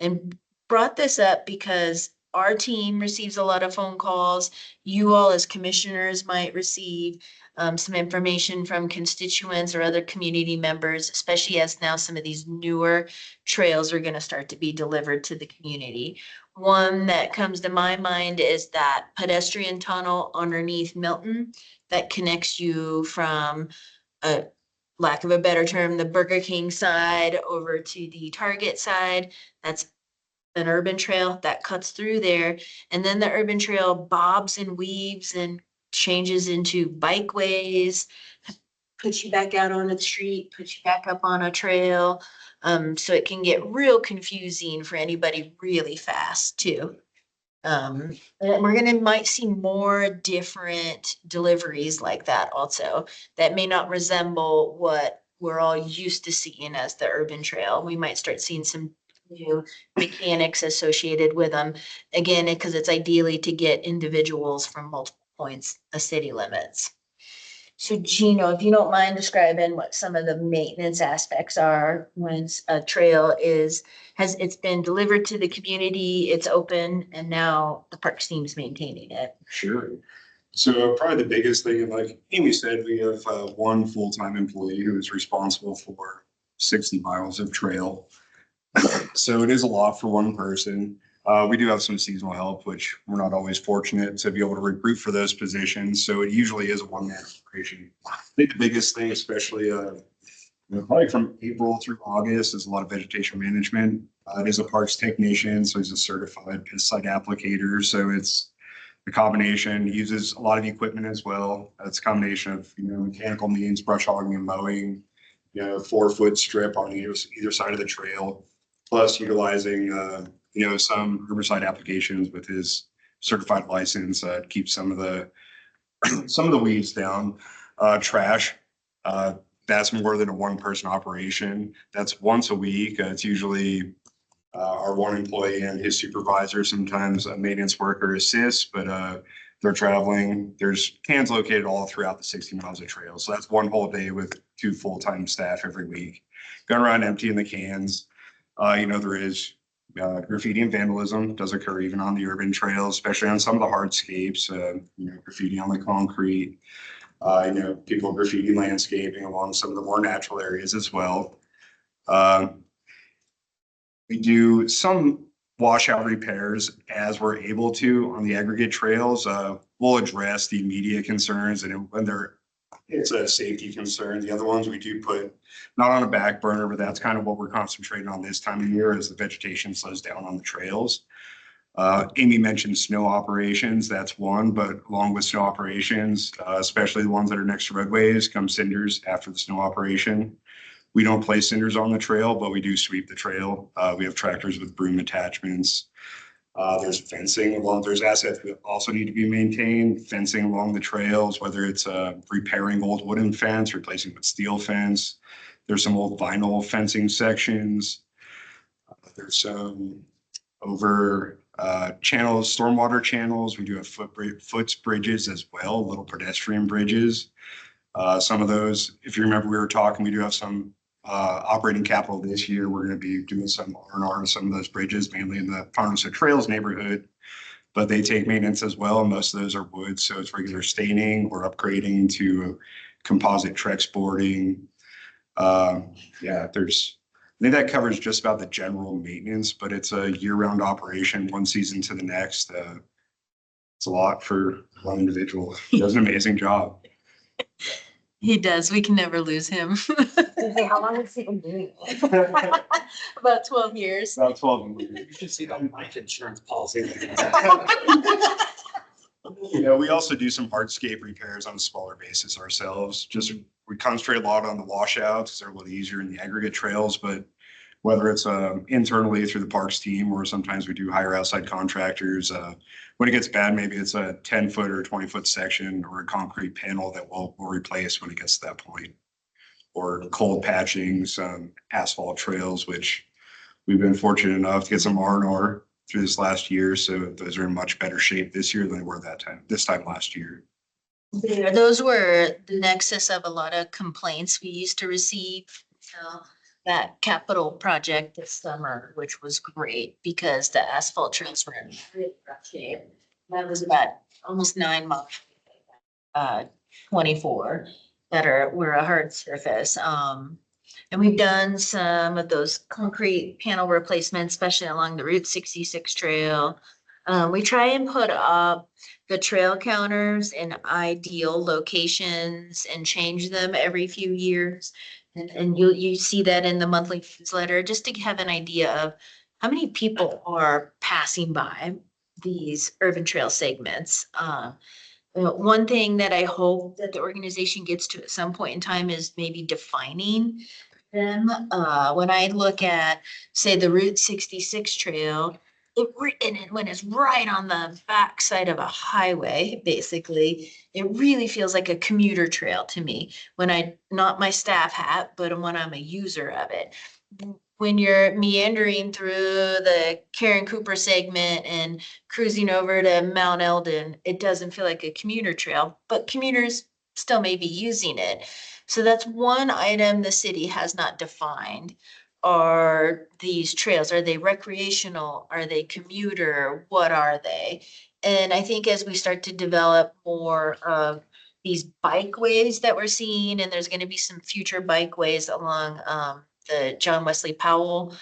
And brought this up because our team receives a lot of phone calls. You all as commissioners might receive some information from constituents or other community members, especially as now some of these newer trails are going to start to be delivered to the community. One that comes to my mind is that pedestrian tunnel underneath Milton that connects you from a lack of a better term, the Burger King side over to the Target side. That's an urban trail that cuts through there. And then the urban trail bobs and weaves and changes into bikeways, puts you back out on the street, puts you back up on a trail. So it can get real confusing for anybody really fast too. And we're gonna might see more different deliveries like that also that may not resemble what we're all used to seeing as the urban trail. We might start seeing some new mechanics associated with them. Again, because it's ideally to get individuals from multiple points of city limits. So Gino, if you don't mind describing what some of the maintenance aspects are when a trail it's been delivered to the community, it's open, and now the parks team's maintaining it. Sure. So probably the biggest thing, like Amy said, we have one full-time employee who is responsible for 60 miles of trail. So it is a lot for one person. We do have some seasonal help, which we're not always fortunate to be able to recruit for those positions. So it usually is a one-man operation. I think the biggest thing, especially probably from April through August, is a lot of vegetation management. It is a parks technician, so he's a certified pesticide applicator. So it's a combination. He uses a lot of equipment as well. It's a combination of mechanical means, brush hogging and mowing, 4-foot strip on either side of the trail, plus utilizing some herbicide applications with his certified license to keep some of the weeds down. Trash, that's more than a one-person operation. That's once a week. It's usually our one employee and his supervisor. Sometimes a maintenance worker assists, but they're traveling. There's cans located all throughout the 60 miles of trail. So that's one whole day with 2 full-time staff every week. Going around emptying the cans. There is graffiti and vandalism does occur even on the urban trails, especially on some of the hardscapes, graffiti on the concrete, people graffiti landscaping along some of the more natural areas as well. We do some washout repairs as we're able to on the aggregate trails. We'll address the immediate concerns and when it's a safety concern. The other ones we do put not on a back burner, but that's kind of what we're concentrating on this time of year as the vegetation slows down on the trails. Amy mentioned snow operations. That's one, but along with snow operations, especially the ones that are next to roadways, come cinders after the snow operation. We don't place cinders on the trail, but we do sweep the trail. We have tractors with broom attachments. There's fencing along, there's assets that also need to be maintained, fencing along the trails, whether it's repairing old wooden fence, replacing with steel fence. There's some old vinyl fencing sections. There's some over channels, stormwater channels. We do have footbridges as well, little pedestrian bridges. Some of those, if you remember, we were talking, we do have some operating capital this year. We're going to be doing some R&R on some of those bridges, mainly in the Farmstead Trails neighborhood, but they take maintenance as well. Most of those are wood, so it's regular staining. We're upgrading to composite Trex boarding. I think that covers just about the general maintenance, but it's a year-round operation, one season to the next. It's a lot for one individual. He does an amazing job. He does. We can never lose him. Hey, how long has he been doing it? About 12 years. About 12 years. You should see the life insurance policy. We also do some hardscape repairs on a smaller basis ourselves. We concentrate a lot on the washouts because they're a little easier in the aggregate trails, but whether it's internally through the parks team or sometimes we do hire outside contractors. When it gets bad, maybe it's a 10-foot or 20-foot section or a concrete panel that we'll replace when it gets to that point. Or cold patching some asphalt trails, which we've been fortunate enough to get some R&R through this last year. So those are in much better shape this year than they were this time last year. Those were the nexus of a lot of complaints we used to receive. So that capital project this summer, which was great because the asphalt trails were in really rough shape. That was about almost 9 months. 24 were a hard surface. And we've done some of those concrete panel replacements, especially along the Route 66 trail. We try and put up the trail counters in ideal locations and change them every few years. And you see that in the monthly newsletter, just to have an idea of how many people are passing by these urban trail segments. One thing that I hope that the organization gets to at some point in time is maybe defining them. When I look at, say, the Route 66 trail, when it's right on the backside of a highway, basically, it really feels like a commuter trail to me. Not my staff hat, but when I'm a user of it. When you're meandering through the Karen Cooper segment and cruising over to Mount Eldon, it doesn't feel like a commuter trail, but commuters still may be using it. So that's one item the city has not defined. Are these trails, are they recreational? Are they commuter? What are they? And I think as we start to develop more of these bikeways that we're seeing, and there's going to be some future bikeways along the John Wesley Powell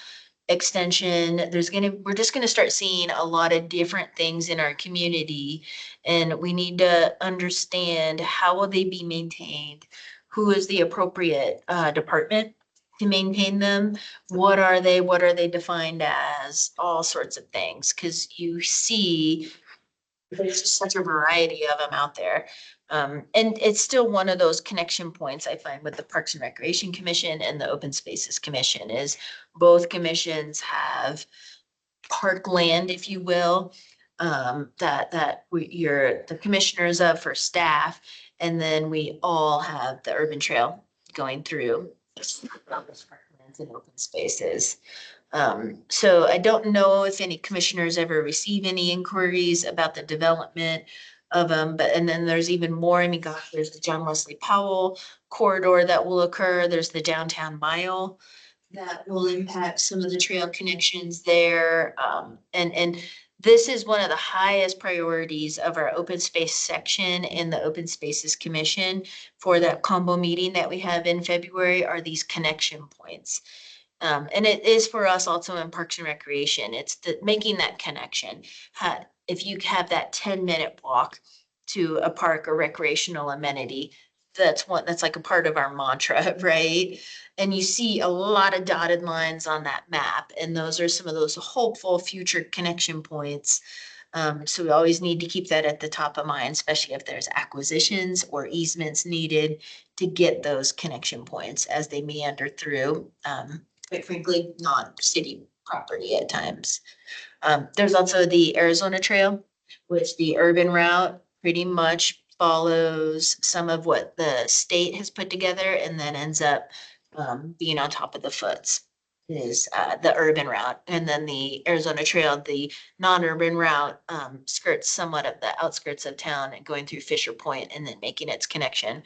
extension, we're just gonna start seeing a lot of different things in our community. And we need to understand how will they be maintained? Who is the appropriate department to maintain them? What are they? What are they defined as? All sorts of things, because you see there's just such a variety of them out there. And it's still one of those connection points I find with the Parks and Recreation Commission and the Open Spaces Commission is both commissions have park land, if you will, you're the commissioners of for staff. And then we all have the urban trail going through parklands and open spaces. So I don't know if any commissioners ever receive any inquiries about the development of them, and then there's even more. I mean, gosh, there's the John Wesley Powell corridor that will occur. There's the downtown mile that will impact some of the trail connections there. And this is one of the highest priorities of our open space section in the Open Spaces Commission for that combo meeting that we have in February are these connection points. And it is for us also in Parks and Recreation. It's making that connection. If you have that 10-minute walk to a park or recreational amenity, that's like a part of our mantra, right? And you see a lot of dotted lines on that map, and those are some of those hopeful future connection points. So we always need to keep that at the top of mind, especially if there's acquisitions or easements needed to get those connection points as they meander through. Quite frankly, not city property at times. There's also the Arizona Trail, which the urban route pretty much follows some of what the state has put together and then ends up being on top of the foots is the urban route. And then the Arizona Trail, the non-urban route, skirts somewhat of the outskirts of town and going through Fisher Point and then making its connection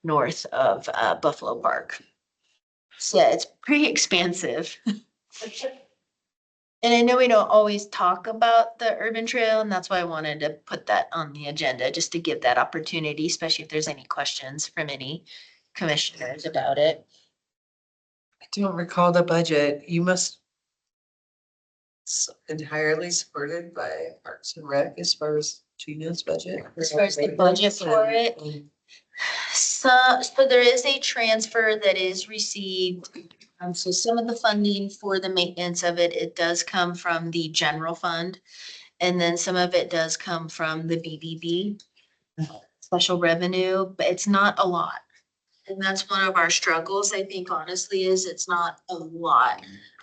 north of Buffalo Park. So yeah, it's pretty expansive. And I know we don't always talk about the urban trail, and that's why I wanted to put that on the agenda, just to give that opportunity, especially if there's any questions from any commissioners about it. I don't recall the budget. You must entirely supported by Parks and Rec as far as Gina's budget. As far as the budget for it. So there is a transfer that is received. So some of the funding for the maintenance of it does come from the general fund. And then some of it does come from the BBB, special revenue, but it's not a lot. And that's one of our struggles, I think, honestly, is it's not a lot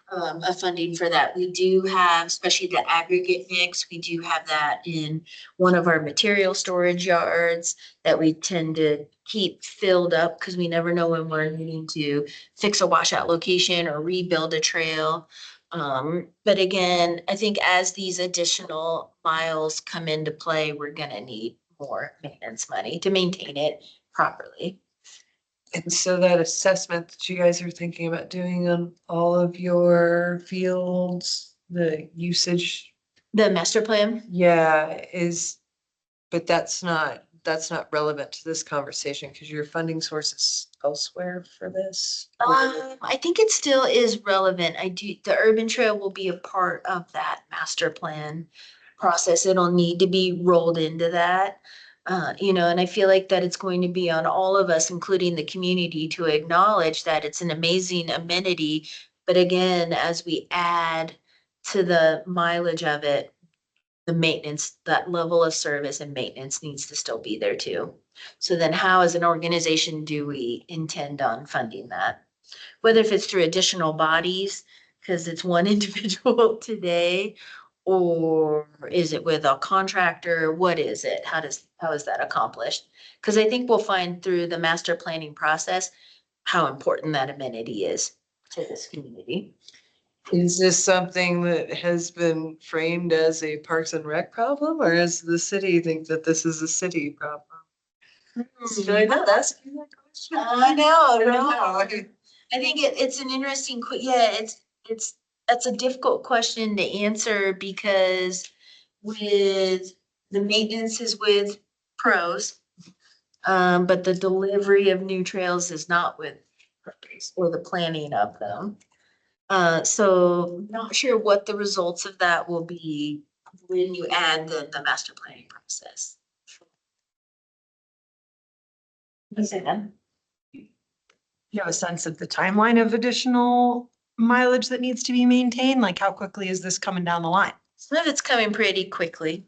of funding for that. We do have, especially the aggregate mix, we do have that in one of our material storage yards that we tend to keep filled up because we never know when we're needing to fix a washout location or rebuild a trail. But again, I think as these additional miles come into play, we're gonna need more maintenance money to maintain it properly. And so that assessment that you guys are thinking about doing on all of your fields, the usage, The master plan, yeah, but that's not relevant to this conversation because your funding source is elsewhere for this. I think it still is relevant. The urban trail will be a part of that master plan process. It'll need to be rolled into that. And I feel like that it's going to be on all of us, including the community, to acknowledge that it's an amazing amenity. But again, as we add to the mileage of it, the maintenance, that level of service and maintenance needs to still be there too. So then how as an organization do we intend on funding that? Whether if it's through additional bodies, because it's one individual today, or is it with a contractor? What is it? How is that accomplished? Because I think we'll find through the master planning process how important that amenity is to this community. Is this something that has been framed as a Parks and Rec problem, or does the city think that this is a city problem? Should I not ask you that question? I know, no. I I think it's an interesting, that's a difficult question to answer because with the maintenance is with pros. But the delivery of new trails is not with pros or the planning of them. So not sure what the results of that will be when you add the master planning process. You have a sense of the timeline of additional mileage that needs to be maintained? Like how quickly is this coming down the line? Some of it's coming pretty quickly.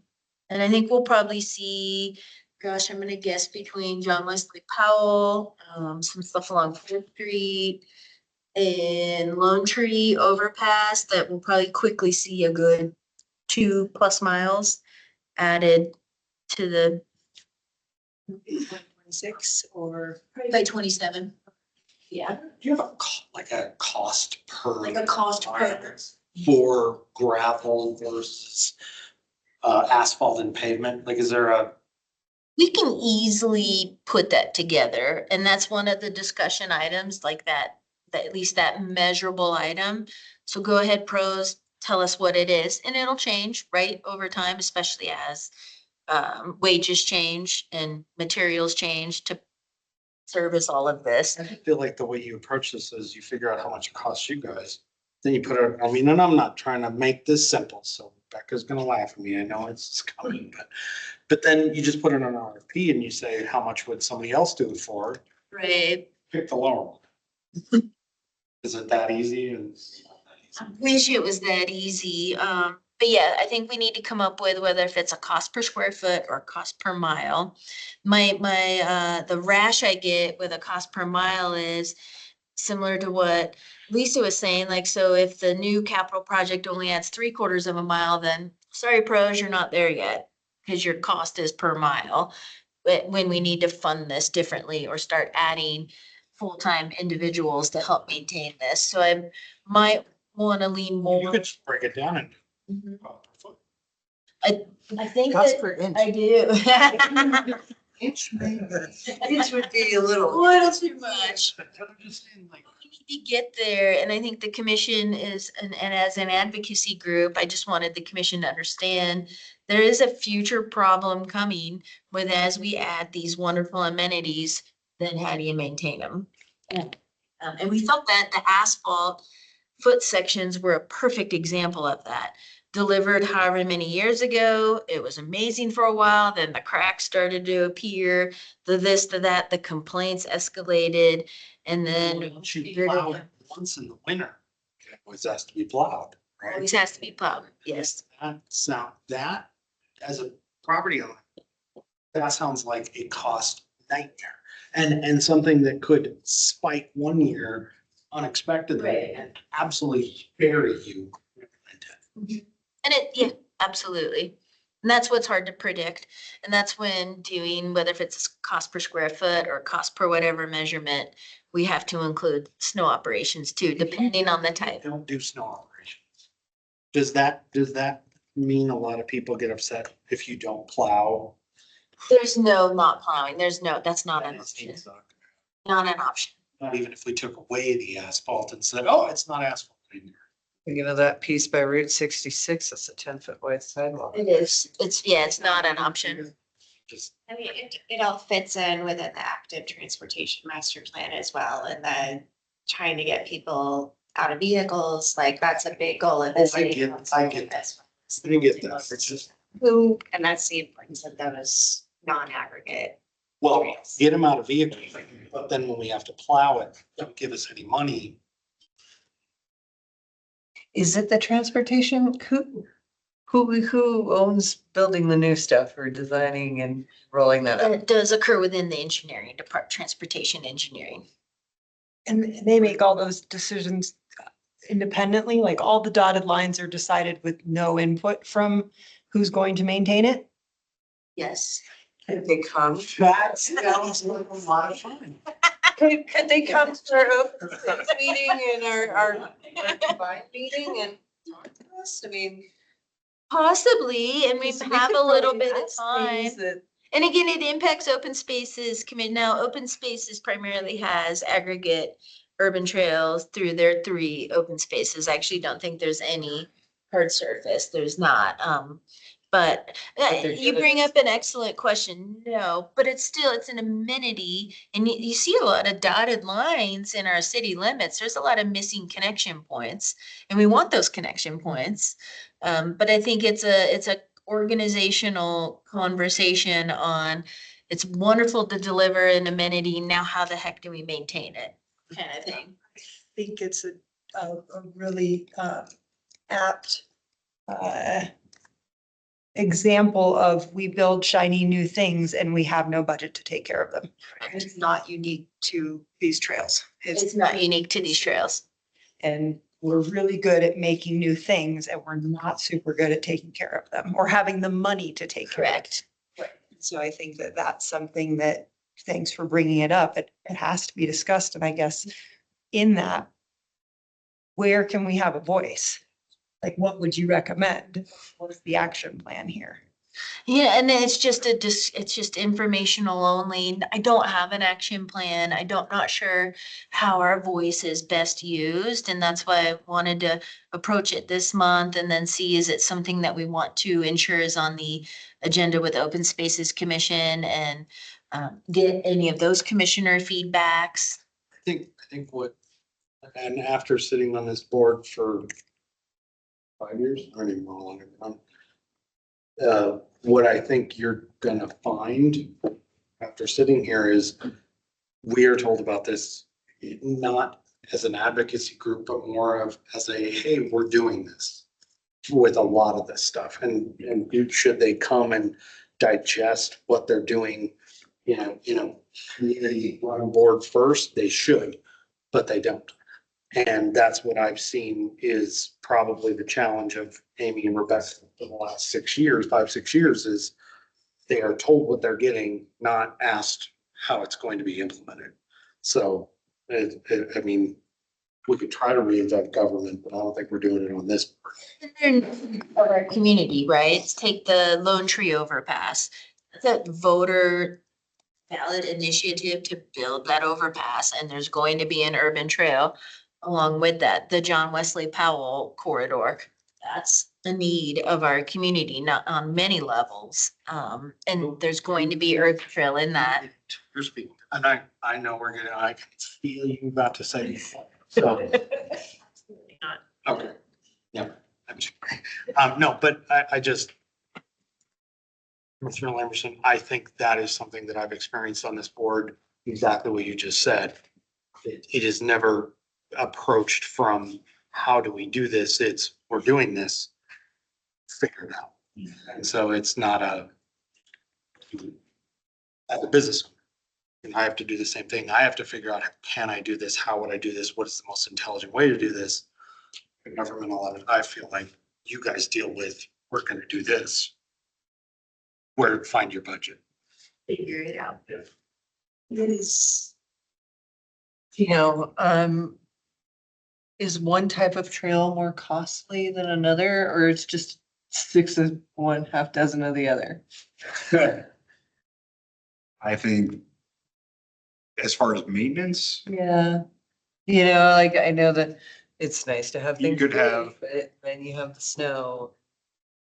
And I think we'll probably see, gosh, I'm gonna guess between John Wesley Powell, some stuff along Fifth Street and Lone Tree overpass that we'll probably quickly see a good 2+ miles added to the 26 or? probably by 27. Yeah, Do you have like a cost per? like a cost per. For gravel versus asphalt and pavement? Like, is there a? We can easily put that together, and that's one of the discussion items, like that at least that measurable item. So go ahead, pros, tell us what it is, and it'll change, right, over time, especially as wages change and materials change to service all of this. I feel like the way you approach this is you figure out how much it costs you guys. Then you put it, I mean, and I'm not trying to make this simple, so Becca's gonna laugh at me. I know it's coming, but then you just put it on an RFP and you say, how much would somebody else do it for? Right. Pick the lower one. Is it that easy? And I wish it was that easy. But yeah, I think we need to come up with whether if it's a cost per square foot or cost per mile. The rash I get with a cost per mile is similar to what Lisa was saying, like, so if the new capital project only adds 3/4 of a mile, then sorry, pros, you're not there yet. Cause your cost is per mile. But when we need to fund this differently or start adding full-time individuals to help maintain this. So I might want to lean you more. could just break it down and. Mhm. I think Cost that per inch. I do. Inch would be a little. Little too much. I'm just saying, like. We need to get there, and I think the commission is, and as an advocacy group, I just wanted the commission to understand there is a future problem coming with as we add these wonderful amenities, then how do you maintain them? And we felt that the asphalt foot sections were a perfect example of that. Delivered however many years ago, it was amazing for a while, then the cracks started to appear, the this, the that, the complaints escalated, and then. You plow it once in the winter. It always has to be plowed, right? Always has to be plowed, yes. That, as a property owner, that sounds like a cost nightmare. And something that could spike one year unexpectedly Right. and absolutely bury you. And yeah, absolutely. And that's what's hard to predict. And that's when doing, whether if it's cost per square foot or cost per whatever measurement, we have to include snow operations too, depending on the type. Don't do snow operations. Does that mean a lot of people get upset if you don't plow? There's no not plowing. There's no, that's not an option. Not an option. Not even if we took away the asphalt and said, oh, it's not asphalt anymore. You know, that piece by Route 66, that's a 10-foot wide sidewalk. It is. It's not an option. Just, I mean, it all fits in within the active transportation master plan as well, and then trying to get people out of vehicles, like that's a big goal of the I city. get council that. as I get that. It's just, Who, and that's the importance of those non-aggregate. well, trails. get them out of vehicles, but then when we have to plow it, don't give us any money. Is it the transportation? Who owns building the new stuff or designing and rolling that And out? it does occur within the engineering department, transportation engineering. And they make all those decisions independently, like all the dotted lines are decided with no input from who's going to maintain it? Yes. Could they come? That sounds like a lot of fun. Could they come to our open space meeting and our combined meeting and talk to us? I mean. Possibly, and we because have could a little probably bit of ask time. things that- And again, it impacts open spaces committee. Now, open spaces primarily has aggregate urban trails through their 3 open spaces. I actually don't think there's any hard surface. There's not. But they're you good bring at- up an excellent question. No, but it's still, it's an amenity. And you see a lot of dotted lines in our city limits. There's a lot of missing connection points. And we want those connection points. But I think it's a organizational conversation on, it's wonderful to deliver an amenity. Now, how the heck do we maintain it? Kind of thing. I think it's a really apt example of we build shiny new things and we have no budget to take care of them. It's not unique to these trails. It's not unique to these trails. And we're really good at making new things and we're not super good at taking care of them or having the money to take care of it. Correct. So I think that that's something that, thanks for bringing it up. It has to be discussed. And I guess in that, where can we have a voice? Like, what would you recommend? What's the action plan here? Yeah, and then it's just it's just informational only. I don't have an action plan. Not sure how our voice is best used. And that's why I wanted to approach it this month and then see, is it something that we want to ensure is on the agenda with Open Spaces Commission and get any of those commissioner feedbacks. I think what, and after sitting on this board for 5 years, I don't even know how long I've been. What I think you're gonna find after sitting here is we are told about this, not as an advocacy group, but more of as a, hey, we're doing this with a lot of this stuff. And should they come and digest what they're doing, community on board first, they should, but they don't. And that's what I've seen is probably the challenge of Amy and Rebecca for the last 6 years, 5, 6 years, is they are told what they're getting, not asked how it's going to be implemented. So, I mean, we could try to reinvent government, but I don't think we're doing it on this. Of our community, right? Take the Lone Tree overpass. It's a voter ballot initiative to build that overpass, and there's going to be an urban trail along with that, the John Wesley Powell corridor. That's the need of our community, not on many levels. And there's going to be urban trail in that. You're speaking, and I know I can feel you about to say. So, okay, yeah. No, but I just, Commissioner Lamberson, I think that is something that I've experienced on this board, exactly what you just said. It is never approached from how do we do this? It's we're doing this, figure it out. And so it's not as a business owner, and I have to do the same thing. I have to figure out, can I do this? How would I do this? What is the most intelligent way to do this? The governmental level, I feel like you guys deal with, we're gonna do this. Where find your budget. Figure it out. It is, is one type of trail more costly than another, or it's just 6 of one, half dozen of the other? I think as far as maintenance, Yeah. You know, like I know that it's nice to have You things could big, have- but then you have the snow.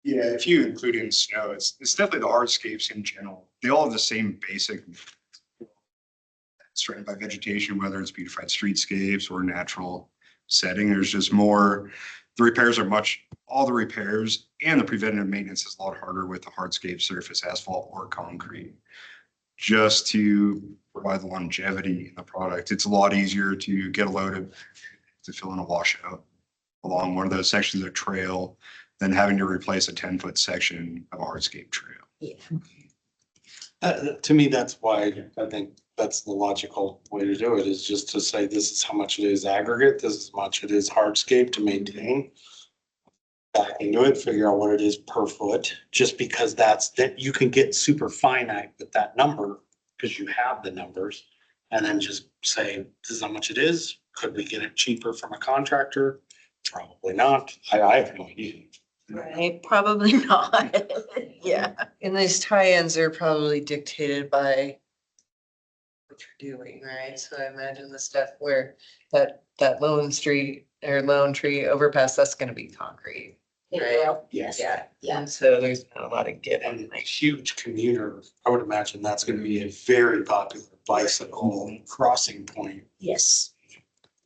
yeah, if you include in snow, it's definitely the hardscapes in general. They all have the same basic surrounded by vegetation, whether it's beautified streetscapes or natural setting. There's just more, the repairs are all the repairs and the preventative maintenance is a lot harder with the hardscape surface, asphalt or concrete. Just to provide the longevity in the product. It's a lot easier to get a load of, to fill in a washout along one of those sections of trail than having to replace a 10-foot section of a hardscape trail. To me, that's why I think that's the logical way to do it, is just to say, this is how much it is aggregate, this is how much it is hardscape to maintain. Back into it, figure out what it is per foot, just because that you can get super finite with that number, because you have the numbers. And then just say, this is how much it is. Could we get it cheaper from a contractor? Probably not. I have no idea. Right. Probably not. Yeah. And these tie-ins are probably dictated by what you're doing, right? So I imagine the stuff where that Lone Street or Lone Tree overpass, that's gonna be concrete. Right. Yes. Yeah. And so there's not a lot of give. And a huge commuter, I would imagine that's gonna be a very popular bicycle crossing point. Yes.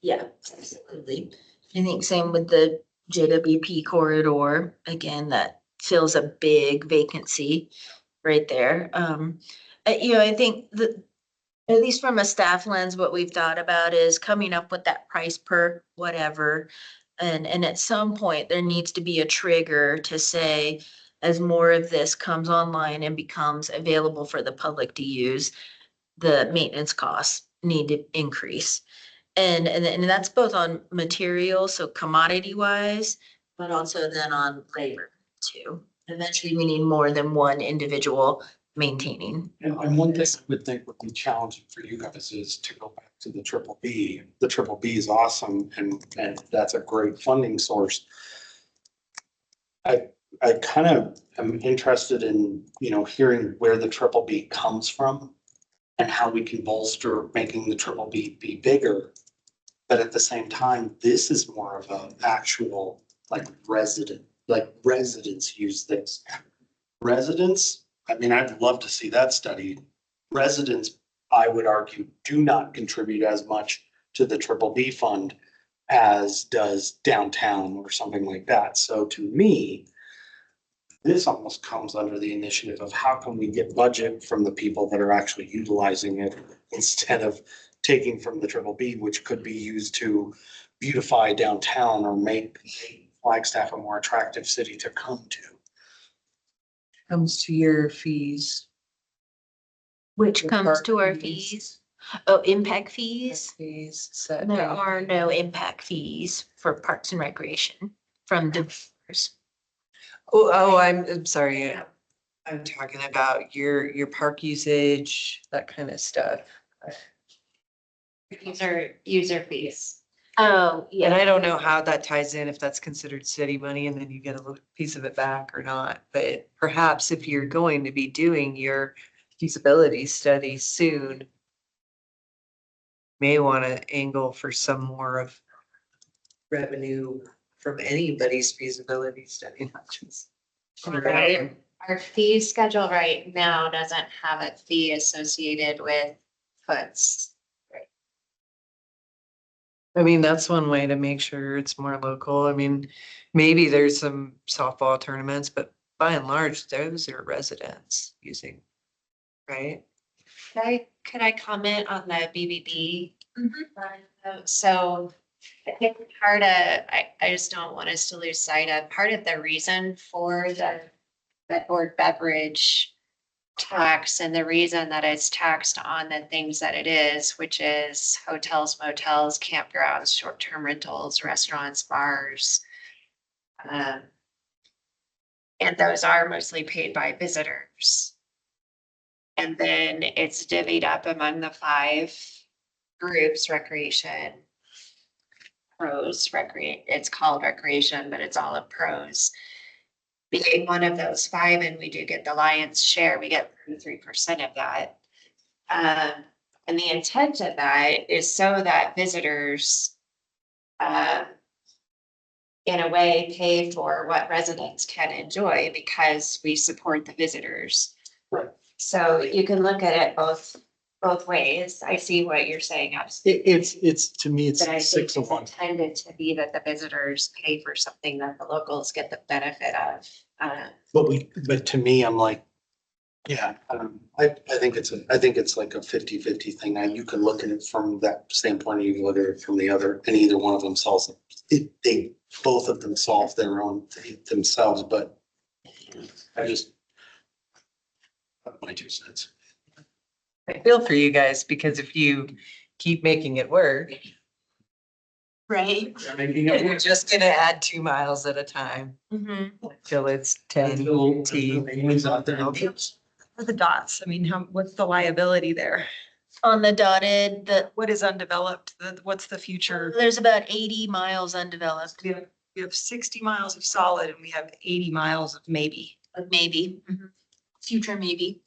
Yeah, absolutely. I think same with the JWP corridor. Again, that fills a big vacancy right there. I think that at least from a staff lens, what we've thought about is coming up with that price per whatever. And at some point, there needs to be a trigger to say, as more of this comes online and becomes available for the public to use, the maintenance costs need to increase. And that's both on materials, so commodity wise, but also then on labor too. Eventually, we need more than one individual maintaining. And one thing I would think would be challenging for you guys is to go back to the triple B. The triple B is awesome and that's a great funding source. I kind of am interested in, hearing where the triple B comes from and how we can bolster making the triple B be bigger. But at the same time, this is more of an actual residents use this. Residents, I mean, I'd love to see that studied. Residents, I would argue, do not contribute as much to the triple B fund as does downtown or something like that. So to me, this almost comes under the initiative of how can we get budget from the people that are actually utilizing it instead of taking from the triple B, which could be used to beautify downtown or make Flagstaff a more attractive city to come to. Comes to your fees. Which Your comes park to our fees. fees. Oh, impact fees. Fees set. There down. are no impact fees for Parks and Recreation from developers. I'm sorry. I'm talking about your park usage, that kind of stuff. User fees. Oh, And yeah. I don't know how that ties in, if that's considered city money and then you get a little piece of it back or not. But perhaps if you're going to be doing your feasibility study soon, may want to angle for some more of revenue from anybody's feasibility study, not just. Right. Our fee schedule right now doesn't have a fee associated with foots. I mean, that's one way to make sure it's more local. I mean, maybe there's some softball tournaments, but by and large, those are residents using, right? Could I comment on the BBB? So I think I just don't want us to lose sight of part of the reason for the or beverage tax and the reason that it's taxed on the things that it is, which is hotels, motels, campgrounds, short-term rentals, restaurants, bars. And those are mostly paid by visitors. And then it's divvied up among the 5 groups: recreation, pros it's called recreation, but it's all of pros. Being one of those five, and we do get the lion's share, we get 33% of that. And the intent of that is so that visitors, in a way, pay for what residents can enjoy because we support the visitors. Right. So you can look at it both ways. I see what you're saying. Absolutely. It's, to me, it's But I think 6 of it's 1. intended to be that the visitors pay for something that the locals get the benefit of. But to me, I'm like, yeah, I think it's like a 50-50 thing. Now you can look at it from that standpoint, you can look at it from the other, and either one of them solves it. Both of them solve their own themselves, but I just, my 2 cents. I feel for you guys because if you keep making it work, Right? you're just gonna add 2 miles at a time Mm-hmm. till it's 10 T. For the dots, I mean, what's the liability there? On the dotted, What is undeveloped? What's the future? there's about 80 miles undeveloped, We have 60 miles of solid and we have 80 miles of maybe. maybe. Future maybe.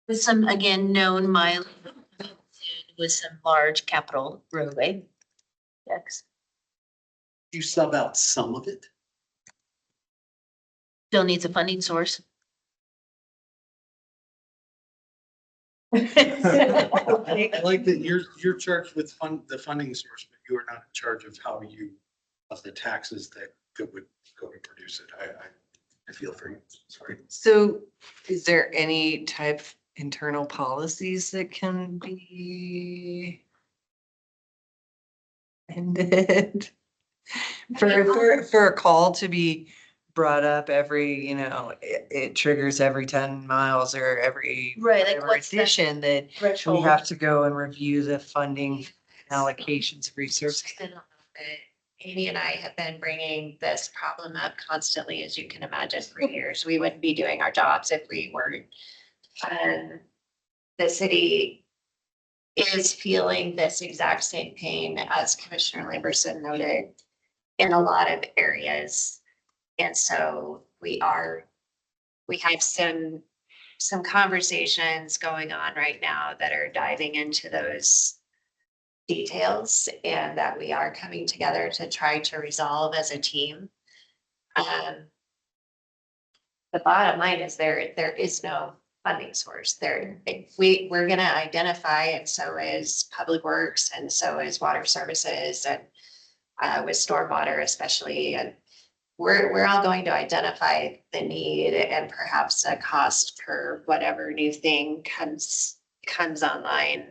With some, again, known mileage with some large capital roadway. Yes, You sub out some of it. still needs a funding source. I like that you're charged with the funding source, but you are not in charge of of the taxes that would go to produce it. I feel for you. Sorry. So is there any type of internal policies that can be ended? For a call to be brought up every, it triggers every 10 miles or every Right, like whatever what's the addition that we threshold? have to go and review the funding allocations of resources. Amy and I have been bringing this problem up constantly, as you can imagine, for years. We wouldn't be doing our jobs if we weren't. The city is feeling this exact same pain, as Commissioner Lamberson noted, in a lot of areas. And so we have some conversations going on right now that are diving into those details and that we are coming together to try to resolve as a team. The bottom line is there is no funding source there. We're gonna identify, and so is Public Works, and so is Water Services, and with stormwater especially, and we're all going to identify the need and perhaps a cost per whatever new thing comes online.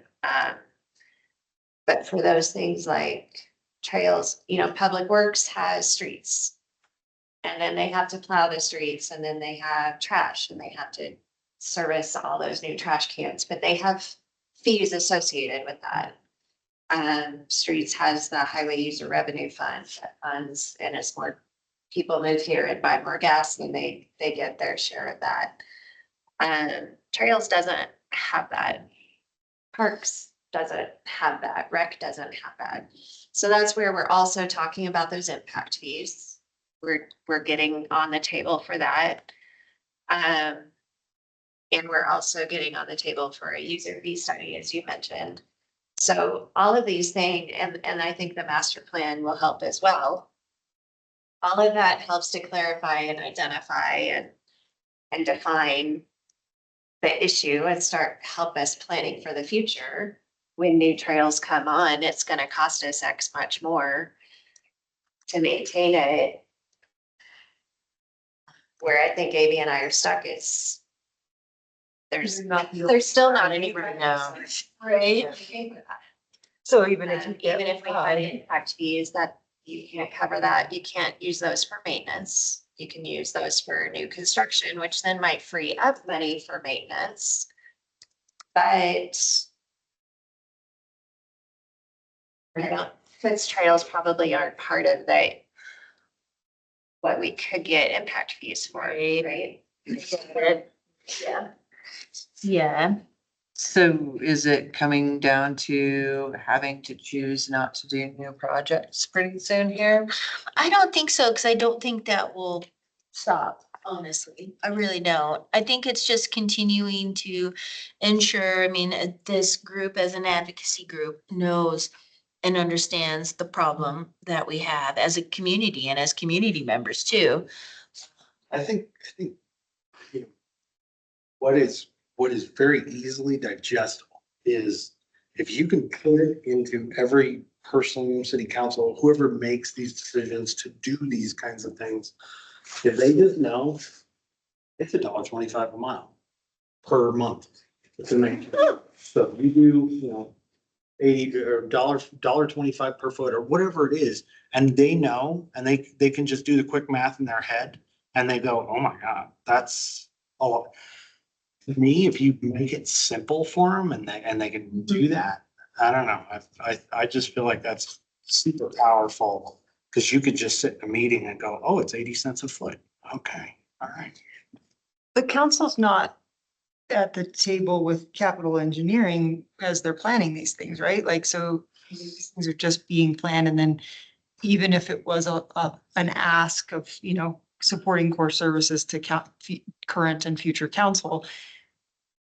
But for those things like trails, Public Works has streets. And then they have to plow the streets, and then they have trash, and they have to service all those new trash cans, but they have fees associated with that. Streets has the highway user revenue fund that funds, and as more people move here and buy more gas, then they get their share of that. Trails doesn't have that. Parks doesn't have that. Rec doesn't have that. So that's where we're also talking about those impact fees. We're getting on the table for that. And we're also getting on the table for a user fee study, as you mentioned. So all of these things, and I think the master plan will help as well. All of that helps to clarify and identify and define the issue and help us planning for the future. When new trails come on, it's gonna cost us X much more to maintain it. Where I think Amy and I are stuck is there's still not anywhere now, right? So even if Even if we had impact fees, that you can't cover that, you can't use those for maintenance. You can use those for new construction, which then might free up money for maintenance. But Fitz trails probably aren't part of what we could get impact fees for, right? Yeah. So is it coming down to having to choose not to do new projects pretty soon here? I don't think so, because I don't think that will stop, honestly. I really don't. I think it's just continuing to ensure, I mean, this group as an advocacy group knows and understands the problem that we have as a community and as community members too. I think, you know, what is very easily digestible is if you can put it into every person, city council, whoever makes these decisions to do these kinds of things, if they just know it's $1.25 a mile per month. It's amazing. So you do, 80 or $1.25 per foot or whatever it is, and they know, and they can just do the quick math in their head and they go, oh my God, that's a lot. To me, if you make it simple for them and they can do that, I don't know. I just feel like that's super powerful because you could just sit in a meeting and go, oh, it's 80 cents a foot. Okay, all right. The council's not at the table with capital engineering as they're planning these things, right? Like, so these things are just being planned, and then even if it was an ask of, supporting core services to current and future council,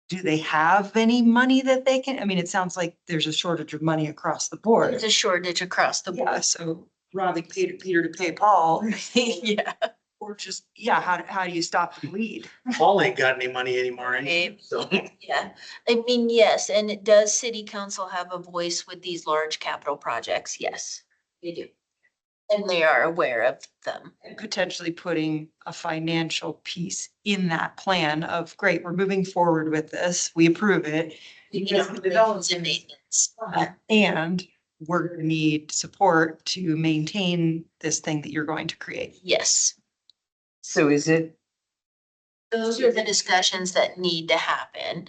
do they have any money that they can, I mean, it sounds like there's a shortage of money across the board. There's a shortage across the Yeah, board. so robbing Peter to pay Paul, Yeah. or just, how do you stop the bleed? Paul ain't got any money anymore, Right. so. Yeah, I mean, yes, and it does city council have a voice with these large capital projects? Yes, they do. And they are aware of them. And potentially putting a financial piece in that plan of, great, we're moving forward with this, we approve it. You know, development and maintenance. And we're gonna need support to maintain this thing that you're going to create. Yes, So is it, those are the discussions that need to happen.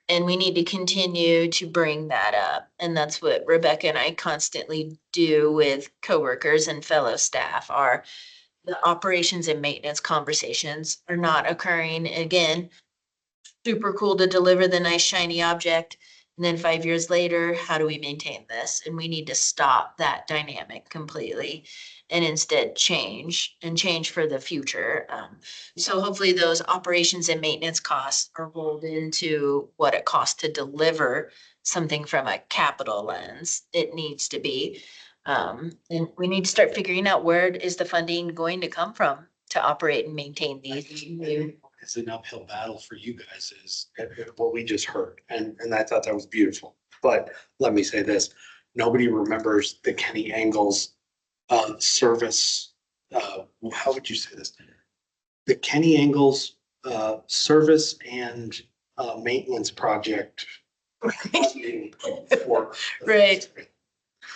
And we need to continue to bring that up. And that's what Rebecca and I constantly do with coworkers and fellow staff. Are the operations and maintenance conversations are not occurring again. Super cool to deliver the nice shiny object. And then 5 years later, how do we maintain this? And we need to stop that dynamic completely and instead change for the future. So hopefully those operations and maintenance costs are rolled into what it costs to deliver something from a capital lens. It needs to be. And we need to start figuring out where is the funding going to come from to operate and maintain these new. It's an uphill battle for you guys is what we just heard. And I thought that was beautiful. But let me say this, nobody remembers the Kenny Angles service. How would you say this? The Kenny Angles service and maintenance project. For Right.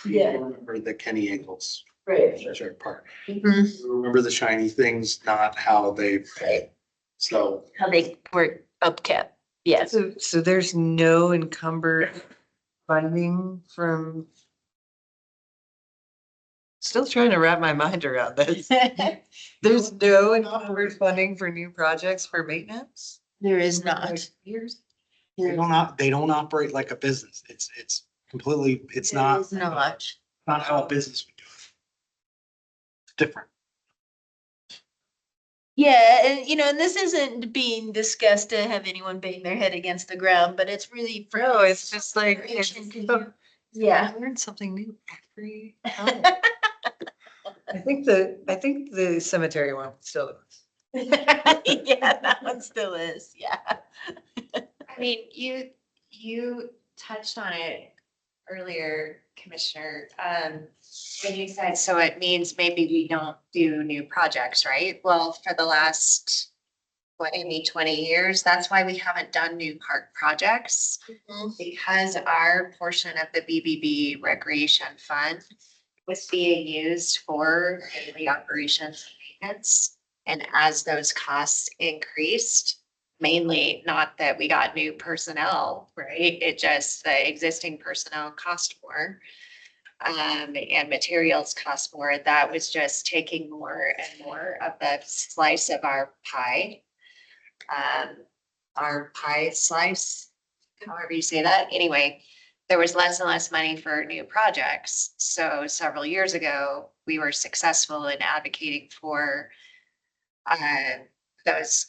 You Yeah. remember the Kenny Angles Right. Treasure Park. Mhm. You remember the shiny things, not how they pay. So How they were upkept. Yes. so there's no encumbered funding from? Still trying to wrap my mind around this. There's no encumbered funding for new projects for maintenance? There is not. Years? they don't operate like a business. It's completely, it's There not. is not. Not how a business would do it. It's different. Yeah, and and this isn't being discussed to have anyone bang their head against the ground, but it's really for. No, it's just like, Yeah. I learned something new every time. I think the cemetery one still. Yeah, that one still is, yeah. I mean, you touched on it earlier, Commissioner, when you said, so it means maybe we don't do new projects, right? Well, for the last, maybe 20 years, that's why we haven't done new park projects. Because our portion of the BBB Recreation Fund was being used for daily operations and maintenance. And as those costs increased, mainly not that we got new personnel, right? It just, the existing personnel cost more. And materials cost more. That was just taking more and more of the slice of our pie. Our pie slice however you say that. Anyway, there was less and less money for new projects. So several years ago, we were successful in advocating for those,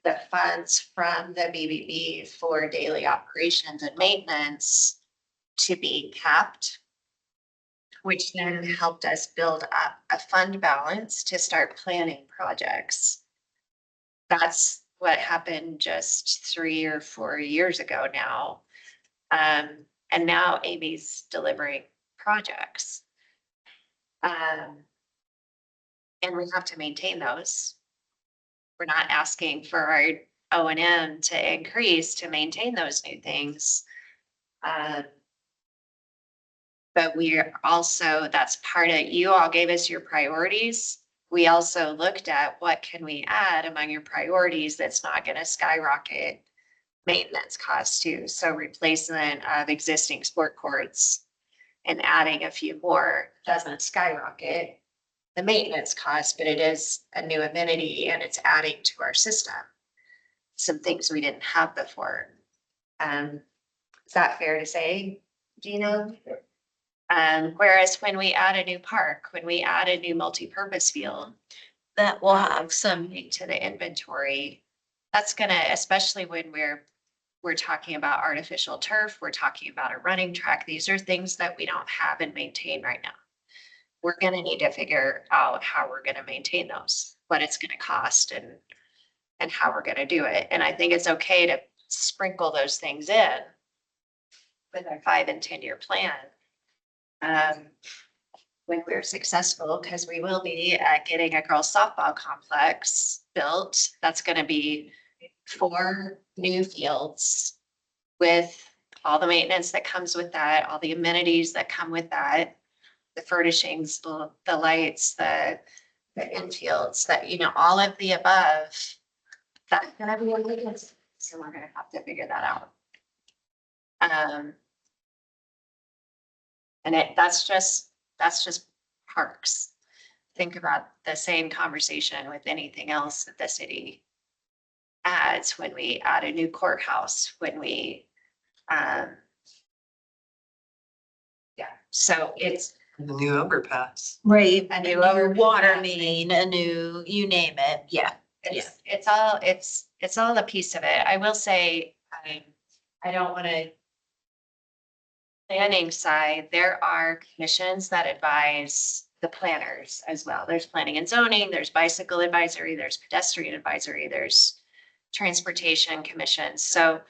the funds from the BBB for daily operations and maintenance to be capped, which then helped us build up a fund balance to start planning projects. That's what happened just 3 or 4 years ago now. And now Amy's delivering projects. And we have to maintain those. We're not asking for our O&M to increase to maintain those new things. But we're also, that's part of, you all gave us your priorities. We also looked at what can we add among your priorities that's not going to skyrocket maintenance costs too. So replacement of existing sport courts and adding a few more doesn't skyrocket the maintenance cost, but it is a new amenity and it's adding to our system some things we didn't have before. Is that fair to say, Gino? Whereas when we add a new park, when we add a new multi-purpose field, that will have something to the inventory. That's gonna, especially when we're talking about artificial turf, we're talking about a running track. These are things that we don't have and maintain right now. We're gonna need to figure out how we're gonna maintain those, what it's gonna cost and how we're gonna do it. And I think it's okay to sprinkle those things in with our 5 and 10-year plan. When we're successful, because we will be at getting a girls softball complex built, that's gonna be 4 new fields with all the maintenance that comes with that, all the amenities that come with that, the furnishings, the lights, the infields, that, you know, all of the above. That's gonna be a maintenance, so we're gonna have to figure that out. And that's just parks. Think about the same conversation with anything else that the city adds when we add a new courthouse, when we, yeah, so it's. The new overpass. Right, A a new new water overpass. main, a new, you name it, yeah. It's all a piece of it. I will say, I don't wanna. Planning side, there are commissions that advise the planners as well. There's planning and zoning, there's bicycle advisory, there's pedestrian advisory, there's transportation commissions. So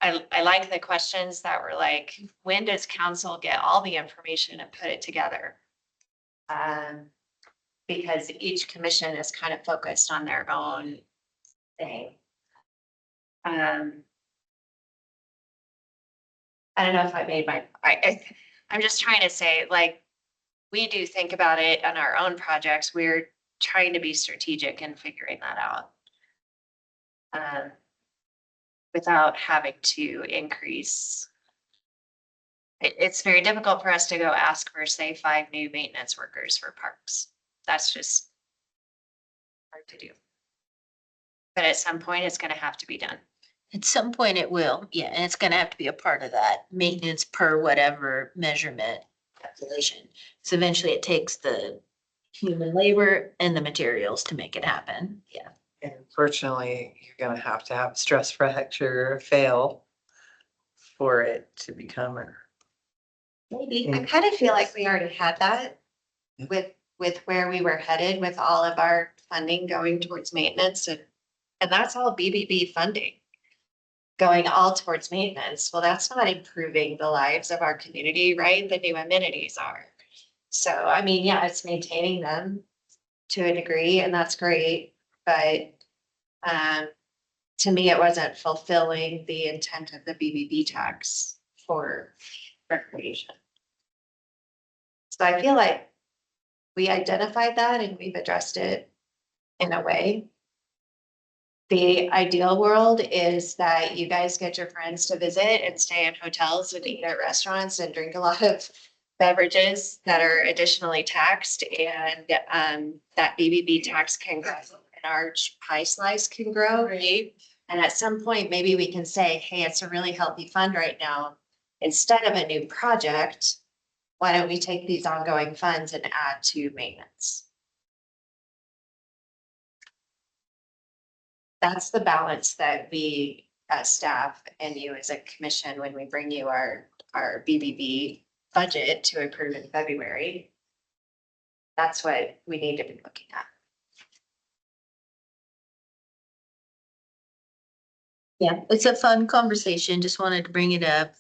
I like the questions that were like, when does council get all the information and put it together? Because each commission is kind of focused on their own thing. I don't know if I made my, I'm just trying to say, like, we do think about it on our own projects. We're trying to be strategic in figuring that out. Without having to increase. It's very difficult for us to go ask for, say, 5 new maintenance workers for parks. That's just hard to do. But at some point, it's gonna have to be done. At some point it will, yeah, and it's gonna have to be a part of that maintenance per whatever measurement calculation. So eventually it takes the human labor and the materials to make it happen, yeah. And unfortunately, you're gonna have to have a stress fracture or fail for it to become a. Maybe. I kind of feel like we already had that with where we were headed with all of our funding going towards maintenance and that's all BBB funding. Going all towards maintenance. Well, that's not improving the lives of our community, right? The new amenities are. So, I mean, yeah, it's maintaining them to a degree and that's great. But to me, it wasn't fulfilling the intent of the BBB tax for recreation. So I feel like we identified that and we've addressed it in a way. The ideal world is that you guys get your friends to visit and stay in hotels and eat at restaurants and drink a lot of beverages that are additionally taxed and that BBB tax can grow and our pie slice can grow, right? And at some point, maybe we can say, hey, it's a really healthy fund right now. Instead of a new project, why don't we take these ongoing funds and add to maintenance? That's the balance that we as staff and you as a commission, when we bring you our BBB budget to approve in February. That's what we need to be looking at. Yeah, it's a fun conversation. Just wanted to bring it up.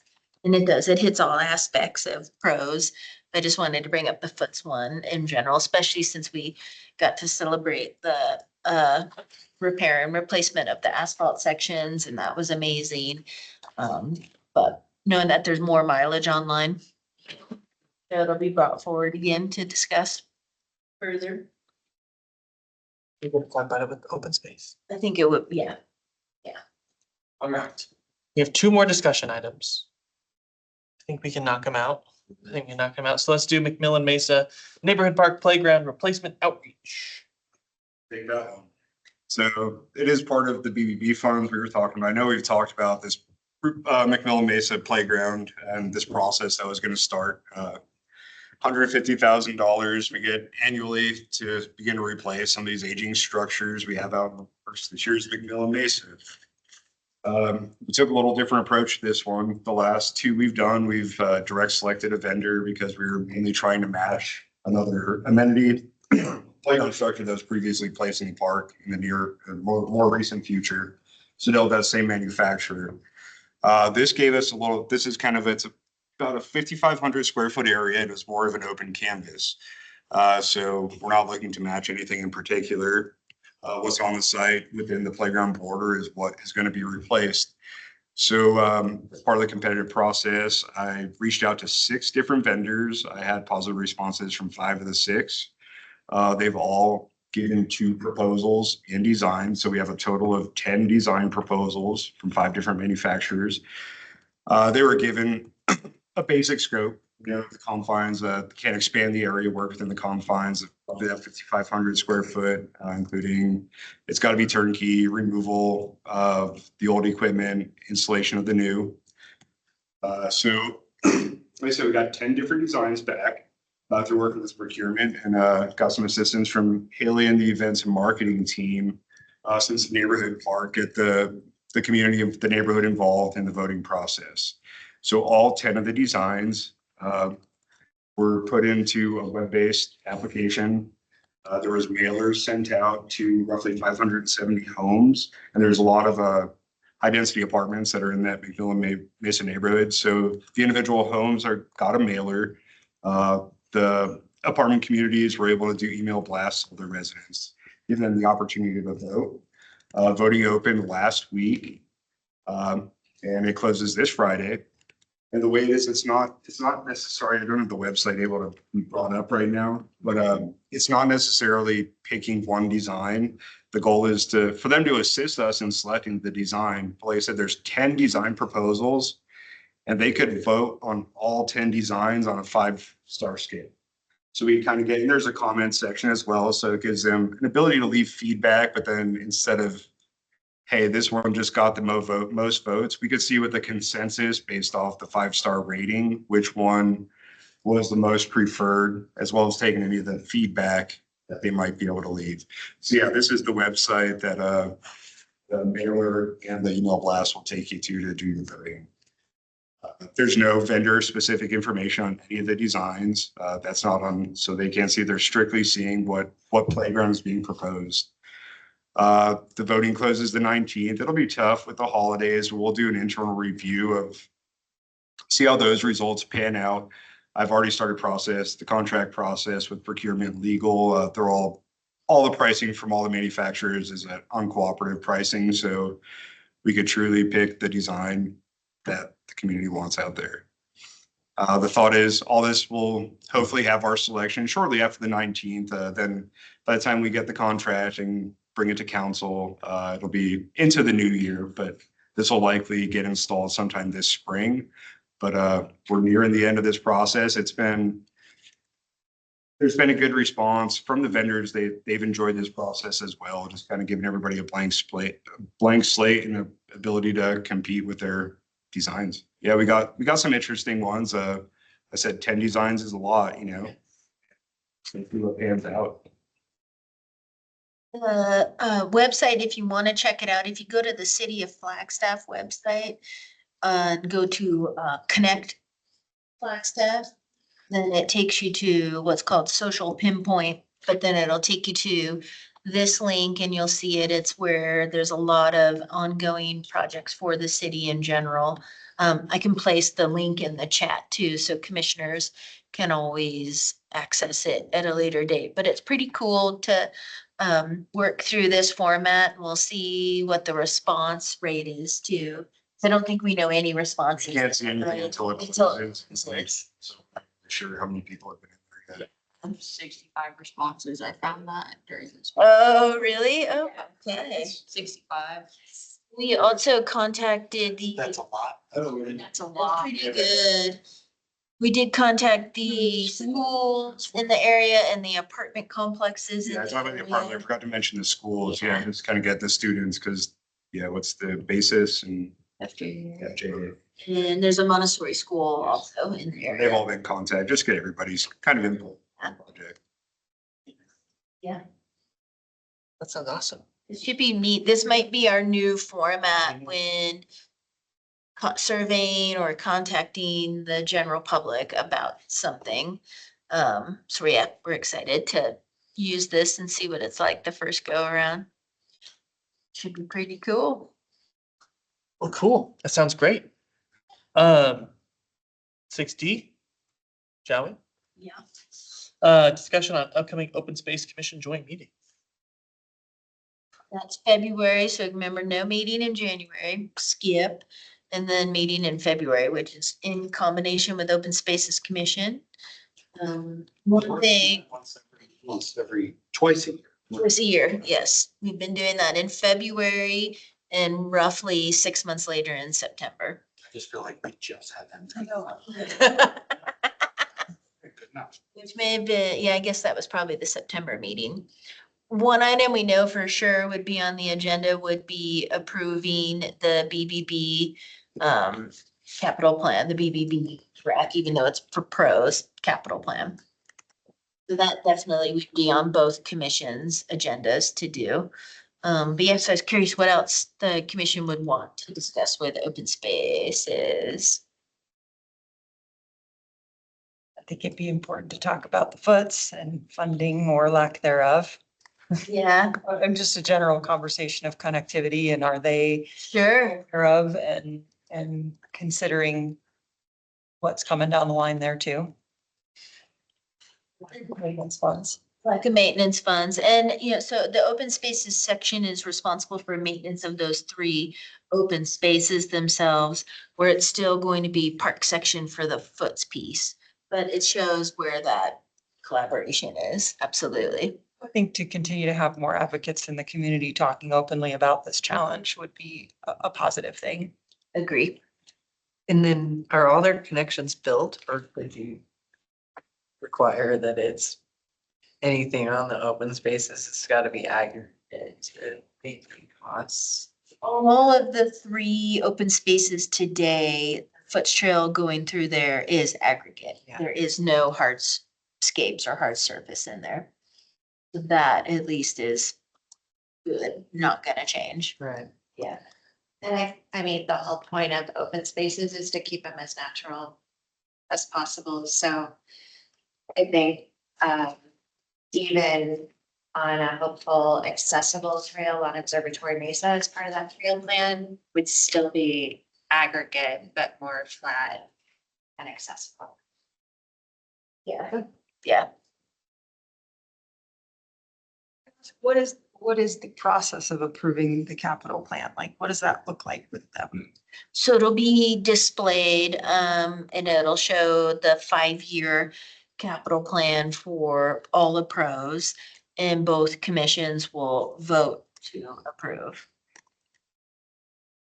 And it hits all aspects of pros. I just wanted to bring up the foots one in general, especially since we got to celebrate the repair and replacement of the asphalt sections, and that was amazing. But knowing that there's more mileage online, it'll be brought forward again to discuss further. We're gonna talk about it with open space. I think it would, yeah. All right. We have two more discussion items. I think we can knock them out. So let's do McMillan Mesa Neighborhood Park Playground Replacement Outreach. Take that one. So it is part of the BBB funds we were talking about. I know we've talked about this McMillan Mesa playground and this process that was going to start. $150,000 we get annually to begin to replace some of these aging structures we have out in the first this year's McMillan Mesa. We took a little different approach to this one. The last two we've done, we've direct selected a vendor because we were mainly trying to match another amenity playground structure that was previously placed in the park in the more recent future. So they'll have that same manufacturer. This gave us this is kind of, it's about a 5,500 square foot area. And it's more of an open canvas. So we're not looking to match anything in particular. What's on the site within the playground border is what is going to be replaced. So as part of the competitive process, I reached out to 6 different vendors. I had positive responses from 5 of the 6. They've all given 2 proposals in design. So we have a total of 10 design proposals from 5 different manufacturers. They were given a basic scope. The confines, can't expand the area, work within the confines of that 5,500 square foot, including it's got to be turnkey, removal of the old equipment, installation of the new. So like I said, we got 10 different designs back through working with procurement, and got some assistance from Haley and the events and marketing team since the neighborhood park, get the community of the neighborhood involved in the voting process. So all 10 of the designs were put into a web-based application. There was mailers sent out to roughly 570 homes, and there's a lot of high-density apartments that are in that McMillan Mesa neighborhood. So the individual homes got a mailer. The apartment communities were able to do email blasts to their residents, giving them the opportunity to vote. Voting opened last week, and it closes this Friday. And the way it is, it's not necessary. I don't have the website able to be brought up right now, but it's not necessarily picking one design. The goal is for them to assist us in selecting the design. Like I said, there's 10 design proposals, and they could vote on all 10 designs on a 5-star scale. So we kind of and there's a comment section as well. So it gives them an ability to leave feedback, but then instead of, hey, this one just got the most votes, we could see with the consensus based off the 5-star rating, which one was the most preferred, as well as taking any of the feedback that they might be able to leave. So yeah, this is the website that the mailer and the email blast will take you to do your voting. There's no vendor specific information on any of the designs. That's not on, so they can't see. They're strictly seeing what playground is being proposed. The voting closes the 19th. It'll be tough with the holidays. We'll do an internal review of see how those results pan out. I've already started the contract process with procurement, legal. They're all the pricing from all the manufacturers is at uncooperative pricing. So we could truly pick the design that the community wants out there. The thought is all this will hopefully have our selection shortly after the 19th. Then by the time we get the contract and bring it to council, it'll be into the new year, but this will likely get installed sometime this spring. But we're nearing the end of this process. It's been there's been a good response from the vendors. They've enjoyed this process as well, just kind of giving everybody a blank slate and the ability to compete with their designs. Yeah, we got some interesting ones. I said 10 designs is a lot, you know. So see what pans out. The website, if you want to check it out, if you go to the City of Flagstaff website, and go to Connect Flagstaff, then it takes you to what's called Social Pinpoint, but then it'll take you to this link and you'll see it. It's where there's a lot of ongoing projects for the city in general. I can place the link in the chat too, so commissioners can always access it at a later date. But it's pretty cool to work through this format. We'll see what the response rate is too. I don't think we know any responses. Can't see anything right? until Until- it's like, so I'm not sure how many people have been in there yet. 65 responses. I found that during this. Oh, really? Oh, okay. 65. We also contacted the. That's a lot. That's a lot. Pretty good. We did contact the schools in the area and the apartment complexes. in Yeah, I talked about the apartment. I area. forgot to mention the schools. Yeah, just kind of get the students because, yeah, what's the basis and FJ. And there's a Montessori school also in the They've area. all been in contact. Just get everybody's kind of input on the project. That sounds awesome. It should be neat. This might be our new format when surveying or contacting the general public about something. So yeah, we're excited to use this and see what it's like the first go around. Should be pretty cool. Well, cool. That sounds great. 6D, shall we? Yeah. Discussion on upcoming Open Space Commission joint meeting. That's February, so remember, no meeting in January, skip, and then meeting in February, which is in combination with Open Spaces Commission. One thing, Twice a year. twice a year, yes, we've been doing that in February and roughly 6 months later in September. I just feel like we just had them. I know. Good enough. Which may have been, yeah, I guess that was probably the September meeting. One item we know for sure would be on the agenda would be approving the BBB capital plan, the BBB track, even though it's proposed capital plan. So that definitely would be on both commissions' agendas to do. But yes, I was curious what else the commission would want to discuss with open spaces. I think it'd be important to talk about the foots and funding or lack thereof. Yeah, And just a general conversation of connectivity and are they sure. aware of and considering what's coming down the line there too. Maintenance funds. Like a maintenance funds and, you know, so the open spaces section is responsible for maintenance of those 3 open spaces themselves, where it's still going to be park section for the foots piece. But it shows where that collaboration is, absolutely. I think to continue to have more advocates in the community talking openly about this challenge would be a positive thing. Agree. And then are all their connections built or could you require that it's anything on the open spaces? It's got to be aggregate to meet the costs. All of the 3 open spaces today, Foots Trail going through there is aggregate. Yeah. There is no hardscapes or hard surface in there. That at least is good, not gonna change. Right. Yeah. And I mean, the whole point of open spaces is to keep them as natural as possible. So I think, even on a hopeful accessible trail on Observatory Mesa as part of that trail plan would still be aggregate, but more flat and accessible. Yeah. Yeah. What is the process of approving the capital plan? Like, what does that look like with them? So it'll be displayed, and it'll show the 5-year capital plan for all the pros. And both commissions will vote to approve.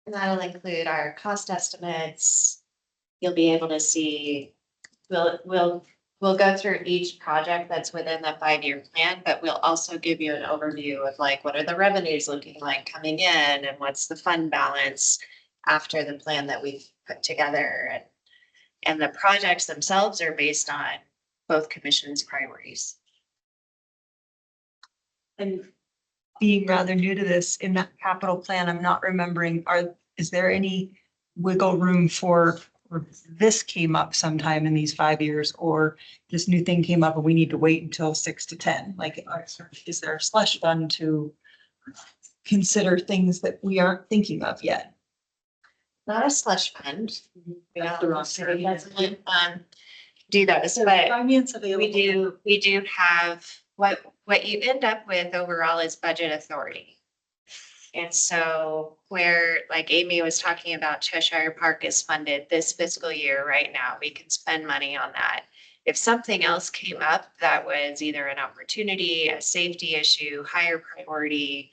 And that'll include our cost estimates. You'll be able to see, we'll we'll go through each project that's within the 5-year plan, but we'll also give you an overview of like, what are the revenues looking like coming in and what's the fund balance after the plan that we've put together. And the projects themselves are based on both commissions' priorities. And being rather new to this, in that capital plan, I'm not remembering, is there any wiggle room for, or this came up sometime in these 5 years, or this new thing came up and we need to wait until 6 to 10? Like, is there a slush fund to consider things that we aren't thinking of yet? Not a slush fund. That's the wrong term. Do those, So but finance available. we do have, what you end up with overall is budget authority. And so where, like Amy was talking about, Cheshire Park is funded this fiscal year right now, we can spend money on that. If something else came up that was either an opportunity, a safety issue, higher priority,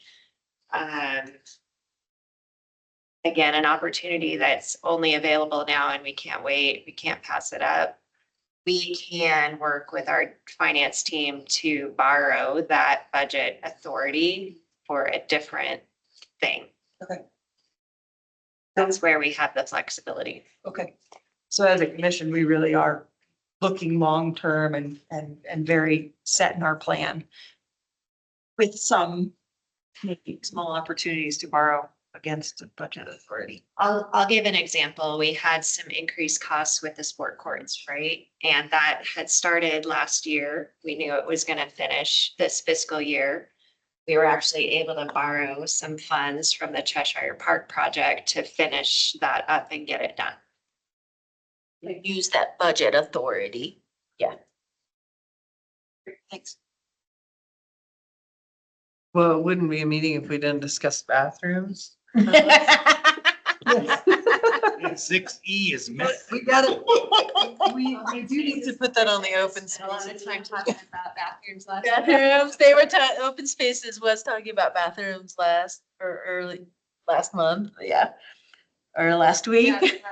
again, an opportunity that's only available now and we can't wait, we can't pass it up, we can work with our finance team to borrow that budget authority for a different thing. Okay. That's where we have the flexibility. Okay. So as a commission, we really are looking long-term and very set in our plan, with some maybe small opportunities to borrow against the budget authority. I'll give an example. We had some increased costs with the sport courts, right? And that had started last year. We knew it was going to finish this fiscal year. We were actually able to borrow some funds from the Cheshire Park project to finish that up and get it done. Use that budget authority. Yeah. Thanks. Well, it wouldn't be a meeting if we didn't discuss bathrooms. 6E is missing. We gotta, we do need to put that on the open A lot space. of time talking about bathrooms last. Bathrooms, they were, Open Spaces was talking about bathrooms last month, yeah. Or last week.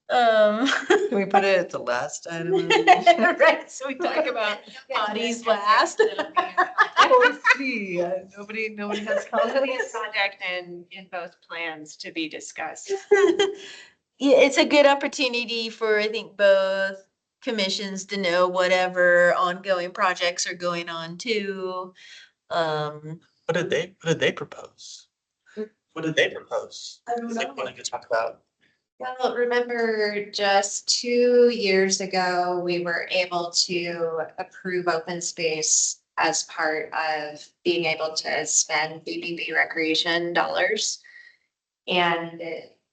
Um. Can we put it at the last item? Right, so we talk about bodies last. Oh, see, nobody has Probably a comments. project in both plans to be discussed. Yeah, it's a good opportunity for, I think, both commissions to know whatever ongoing projects are going on too. What did they propose? What did they propose? I don't They know. wanted to talk about. Well, remember just 2 years ago, we were able to approve open space as part of being able to spend BBB recreation dollars. And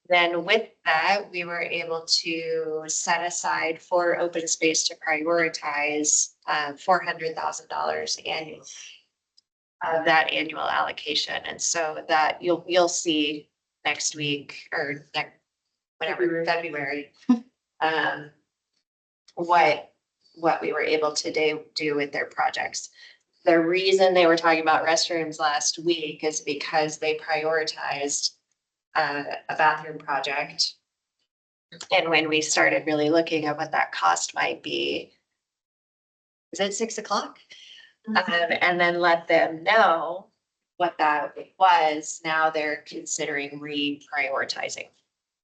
then with that, we were able to set aside for open space to prioritize $400,000 annually of that annual allocation. And so that you'll see next week or whenever, February, what we were able to do with their projects. The reason they were talking about restrooms last week is because they prioritized a bathroom project. And when we started really looking at what that cost might be, is it 6 o'clock? And then let them know what that was. Now they're considering reprioritizing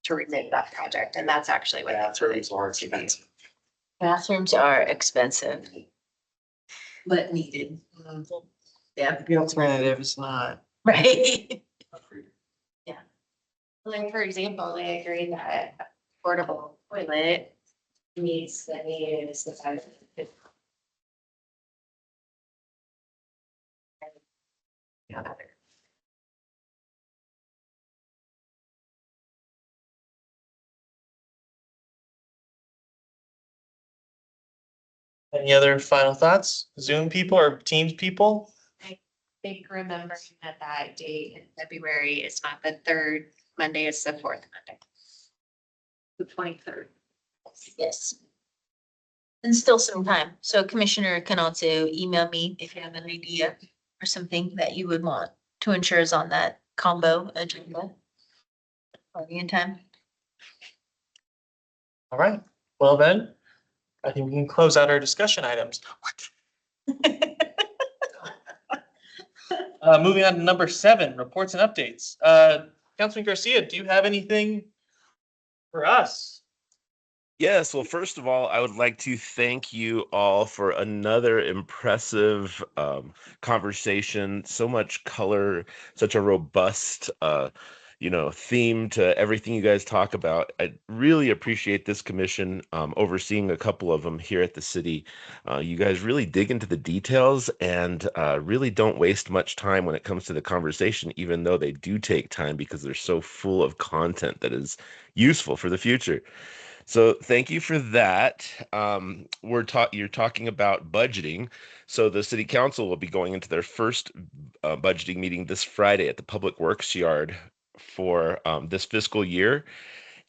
to remove that project. And that's actually what. Bathrooms are expensive. Bathrooms are expensive. But needed. Yeah. The alternative is not. Right. Yeah. Like, for example, they agree that portable toilet meets the need is the size. Any other final thoughts? Zoom people or Teams people? I think remembering that date in February is not the third Monday, it's the fourth Monday. The 23rd. Yes. And still some time. So Commissioner can also email me if you have an idea or something that you would want to ensure is on that combo agenda. Plenty in time. All right. Well then, I think we can close out our discussion items. Moving on to number 7, reports and updates. Councilman Garcia, do you have anything for us? Yes, well, first of all, I would like to thank you all for another impressive conversation. So much color, such a robust, theme to everything you guys talk about. I really appreciate this commission overseeing a couple of them here at the city. You guys really dig into the details and really don't waste much time when it comes to the conversation, even though they do take time because they're so full of content that is useful for the future. So thank you for that. You're talking about budgeting. So the city council will be going into their first budgeting meeting this Friday at the Public Works Yard for this fiscal year.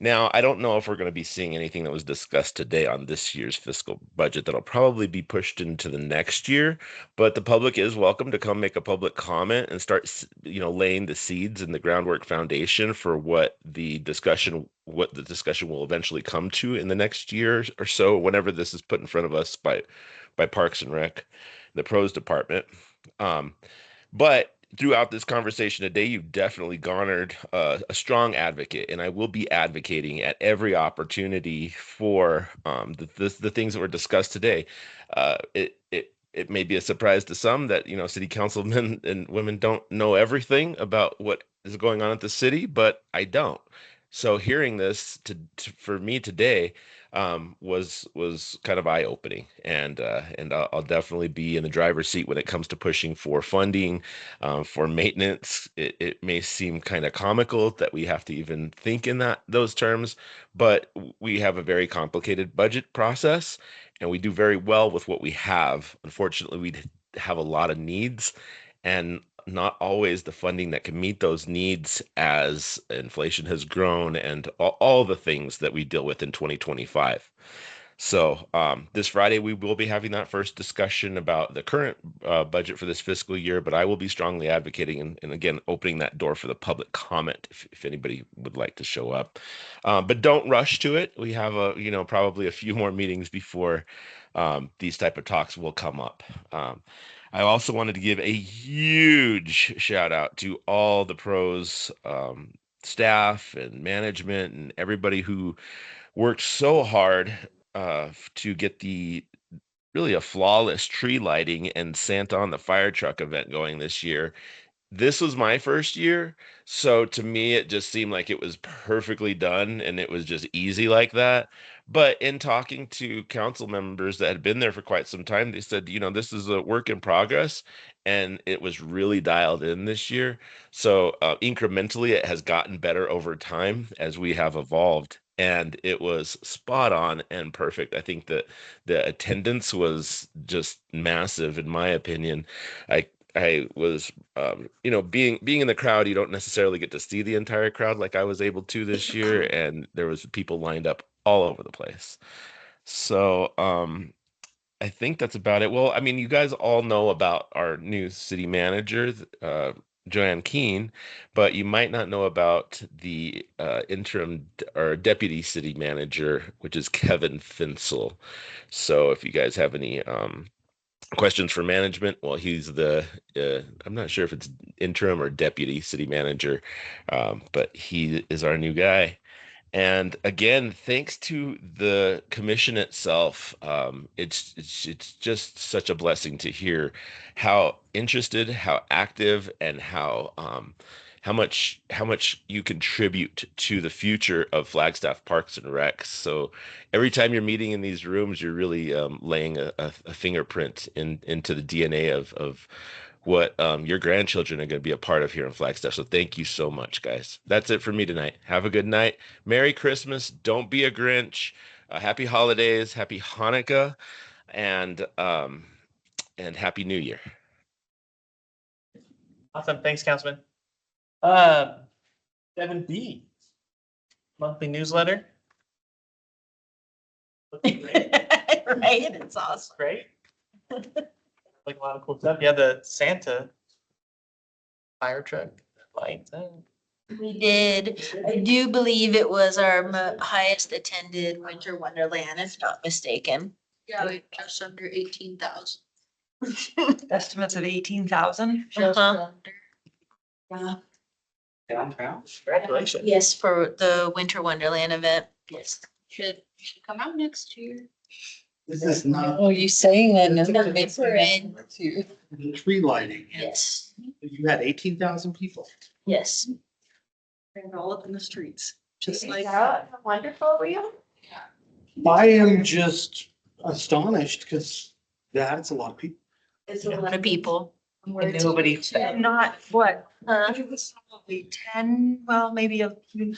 Now, I don't know if we're going to be seeing anything that was discussed today on this year's fiscal budget that'll probably be pushed into the next year, but the public is welcome to come make a public comment and start, laying the seeds and the groundwork foundation for what the discussion will eventually come to in the next year or so, whenever this is put in front of us by Parks and Rec, the pros department. But throughout this conversation today, you've definitely garnered a strong advocate, and I will be advocating at every opportunity for the things that were discussed today. It may be a surprise to some that city councilmen and women don't know everything about what is going on at the city, but I don't. So hearing this for me today was kind of eye-opening, and I'll definitely be in the driver's seat when it comes to pushing for funding for maintenance. It may seem kind of comical that we have to even think in those terms, but we have a very complicated budget process, and we do very well with what we have. Unfortunately, we have a lot of needs, and not always the funding that can meet those needs as inflation has grown and all the things that we deal with in 2025. So this Friday, we will be having that first discussion about the current budget for this fiscal year, but I will be strongly advocating and again, opening that door for the public comment if anybody would like to show up. But don't rush to it. We have probably a few more meetings before these type of talks will come up. I also wanted to give a huge shout out to all the pros, staff and management and everybody who worked so hard to get really a flawless tree lighting and Santa on the fire truck event going this year. This was my first year, so to me it just seemed like it was perfectly done and it was just easy like that. But in talking to council members that had been there for quite some time, they said, this is a work in progress, and it was really dialed in this year. So incrementally, it has gotten better over time as we have evolved, and it was spot on and perfect. I think that the attendance was just massive, in my opinion. I was, being in the crowd, you don't necessarily get to see the entire crowd like I was able to this year, and there was people lined up all over the place. So, I think that's about it. Well, I mean, you guys all know about our new city manager, Joanne Keene, but you might not know about the interim or deputy city manager, which is Kevin Finsel. So if you guys have any questions for management, well, he's I'm not sure if it's interim or deputy city manager, but he is our new guy. And again, thanks to the commission itself, it's just such a blessing to hear how interested, how active, and how much you contribute to the future of Flagstaff Parks and Recs. So every time you're meeting in these rooms, you're really laying a fingerprint into the DNA of what your grandchildren are going to be a part of here in Flagstaff. So thank you so much, guys. That's it for me tonight. Have a good night. Merry Christmas. Don't be a Grinch. Happy holidays. Happy Hanukkah. And Happy New Year. Awesome. Thanks, Councilman. Devin B. Monthly newsletter. Looking great. Right, it's awesome. Great. Like a lot of cool stuff. Yeah, the Santa fire truck lights. We did. I do believe it was our highest attended Winter Wonderland, if not mistaken. Yeah, just under 18,000. Estimates of 18,000. Uh-huh. Yeah. Downtown? Congratulations. Yes, for the Winter Wonderland event. Yes, should come out next year. This is not Oh, you saying that? No, The makes parade. me the tree lighting. Yes, You had 18,000 people. yes. They're all up in the streets, just like. Wonderful, Rio. I am just astonished because that's a lot of people. It's a lot of people. And nobody. Not what? Huh? It was probably 10, well, maybe a few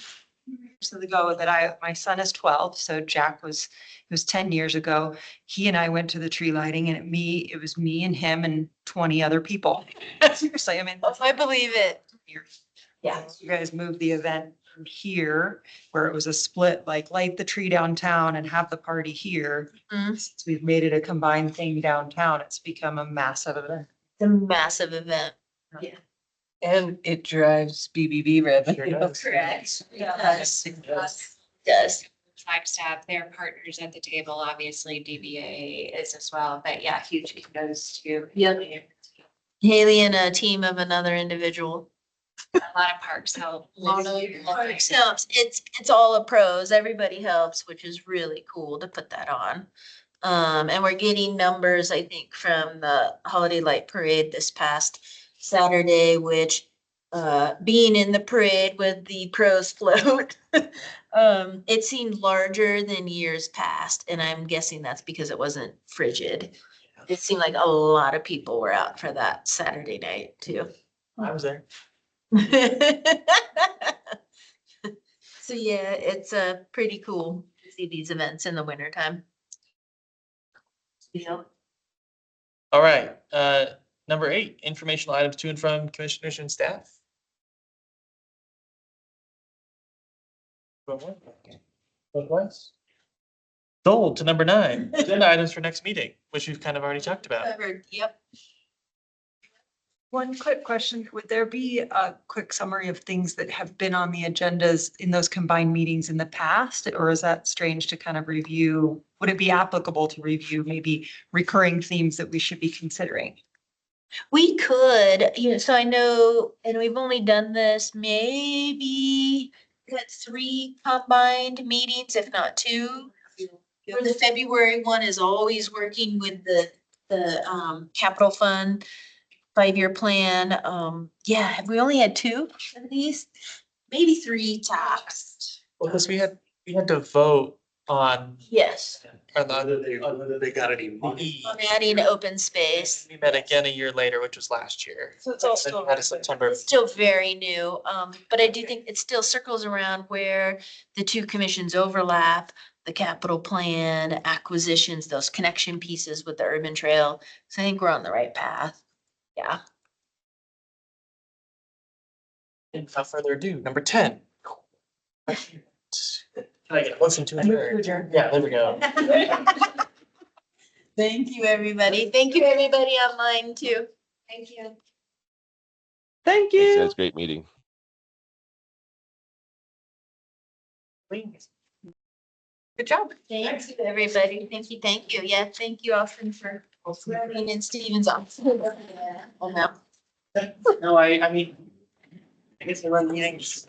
years ago that my son is 12, so Jack it was 10 years ago. He and I went to the tree lighting and it was me and him and 20 other people. Seriously, I mean. Oh, I believe it. Yeah. You guys moved the event from here where it was a split, like light the tree downtown and have the party here. Mhm. Since we've made it a combined thing downtown, it's become a massive event. It's a massive event. Yeah. And it drives BBB revenue. Correct. Yes. Does. Flagstaff, they're partners at the table, obviously DBA is as well, but yeah, huge kudos to. Yep. Haley and a team of another individual. A lot of parks help. Parks helps. It's all a pros. Everybody helps, which is really cool to put that on. And we're getting numbers, I think, from the Holiday Light Parade this past Saturday, which being in the parade with the pros float, it seemed larger than years past, and I'm guessing that's because it wasn't frigid. It seemed like a lot of people were out for that Saturday night too. I was there. So yeah, it's pretty cool to see these events in the wintertime. Yeah. All right, number 8, informational items to and from commissioners and staff. Otherwise. Sold to number 9, agenda items for next meeting, which we've kind of already talked about. Covered, yep. One quick question, would there be a quick summary of things that have been on the agendas in those combined meetings in the past? Or is that strange to kind of review? Would it be applicable to review maybe recurring themes that we should be considering? We could, so I know, and we've only done this maybe at 3 combined meetings, if not 2. For the February one is always working with the capital fund 5-year plan. Yeah, have we only had 2 of these? Maybe 3 tops. Well, because we had to vote on. Yes, Whether they got any money. on adding open space. We met again a year later, which was last year. So it's all Then still. we had a September. It's still very new, but I do think it still circles around where the 2 commissions overlap, the capital plan, acquisitions, those connection pieces with the urban trail. So I think we're on the right path. Yeah. And without further ado, number 10. Can I get a motion to adjourn? Yeah, there we go. Thank you, everybody. Thank you, everybody online too. Thank you. Thank Thanks, you. guys. Great meeting. Good job. Thank you, everybody. Thank you. Yeah, thank you, Austin, for running in Steven's office. Oh, no. No, I mean, I guess I run meetings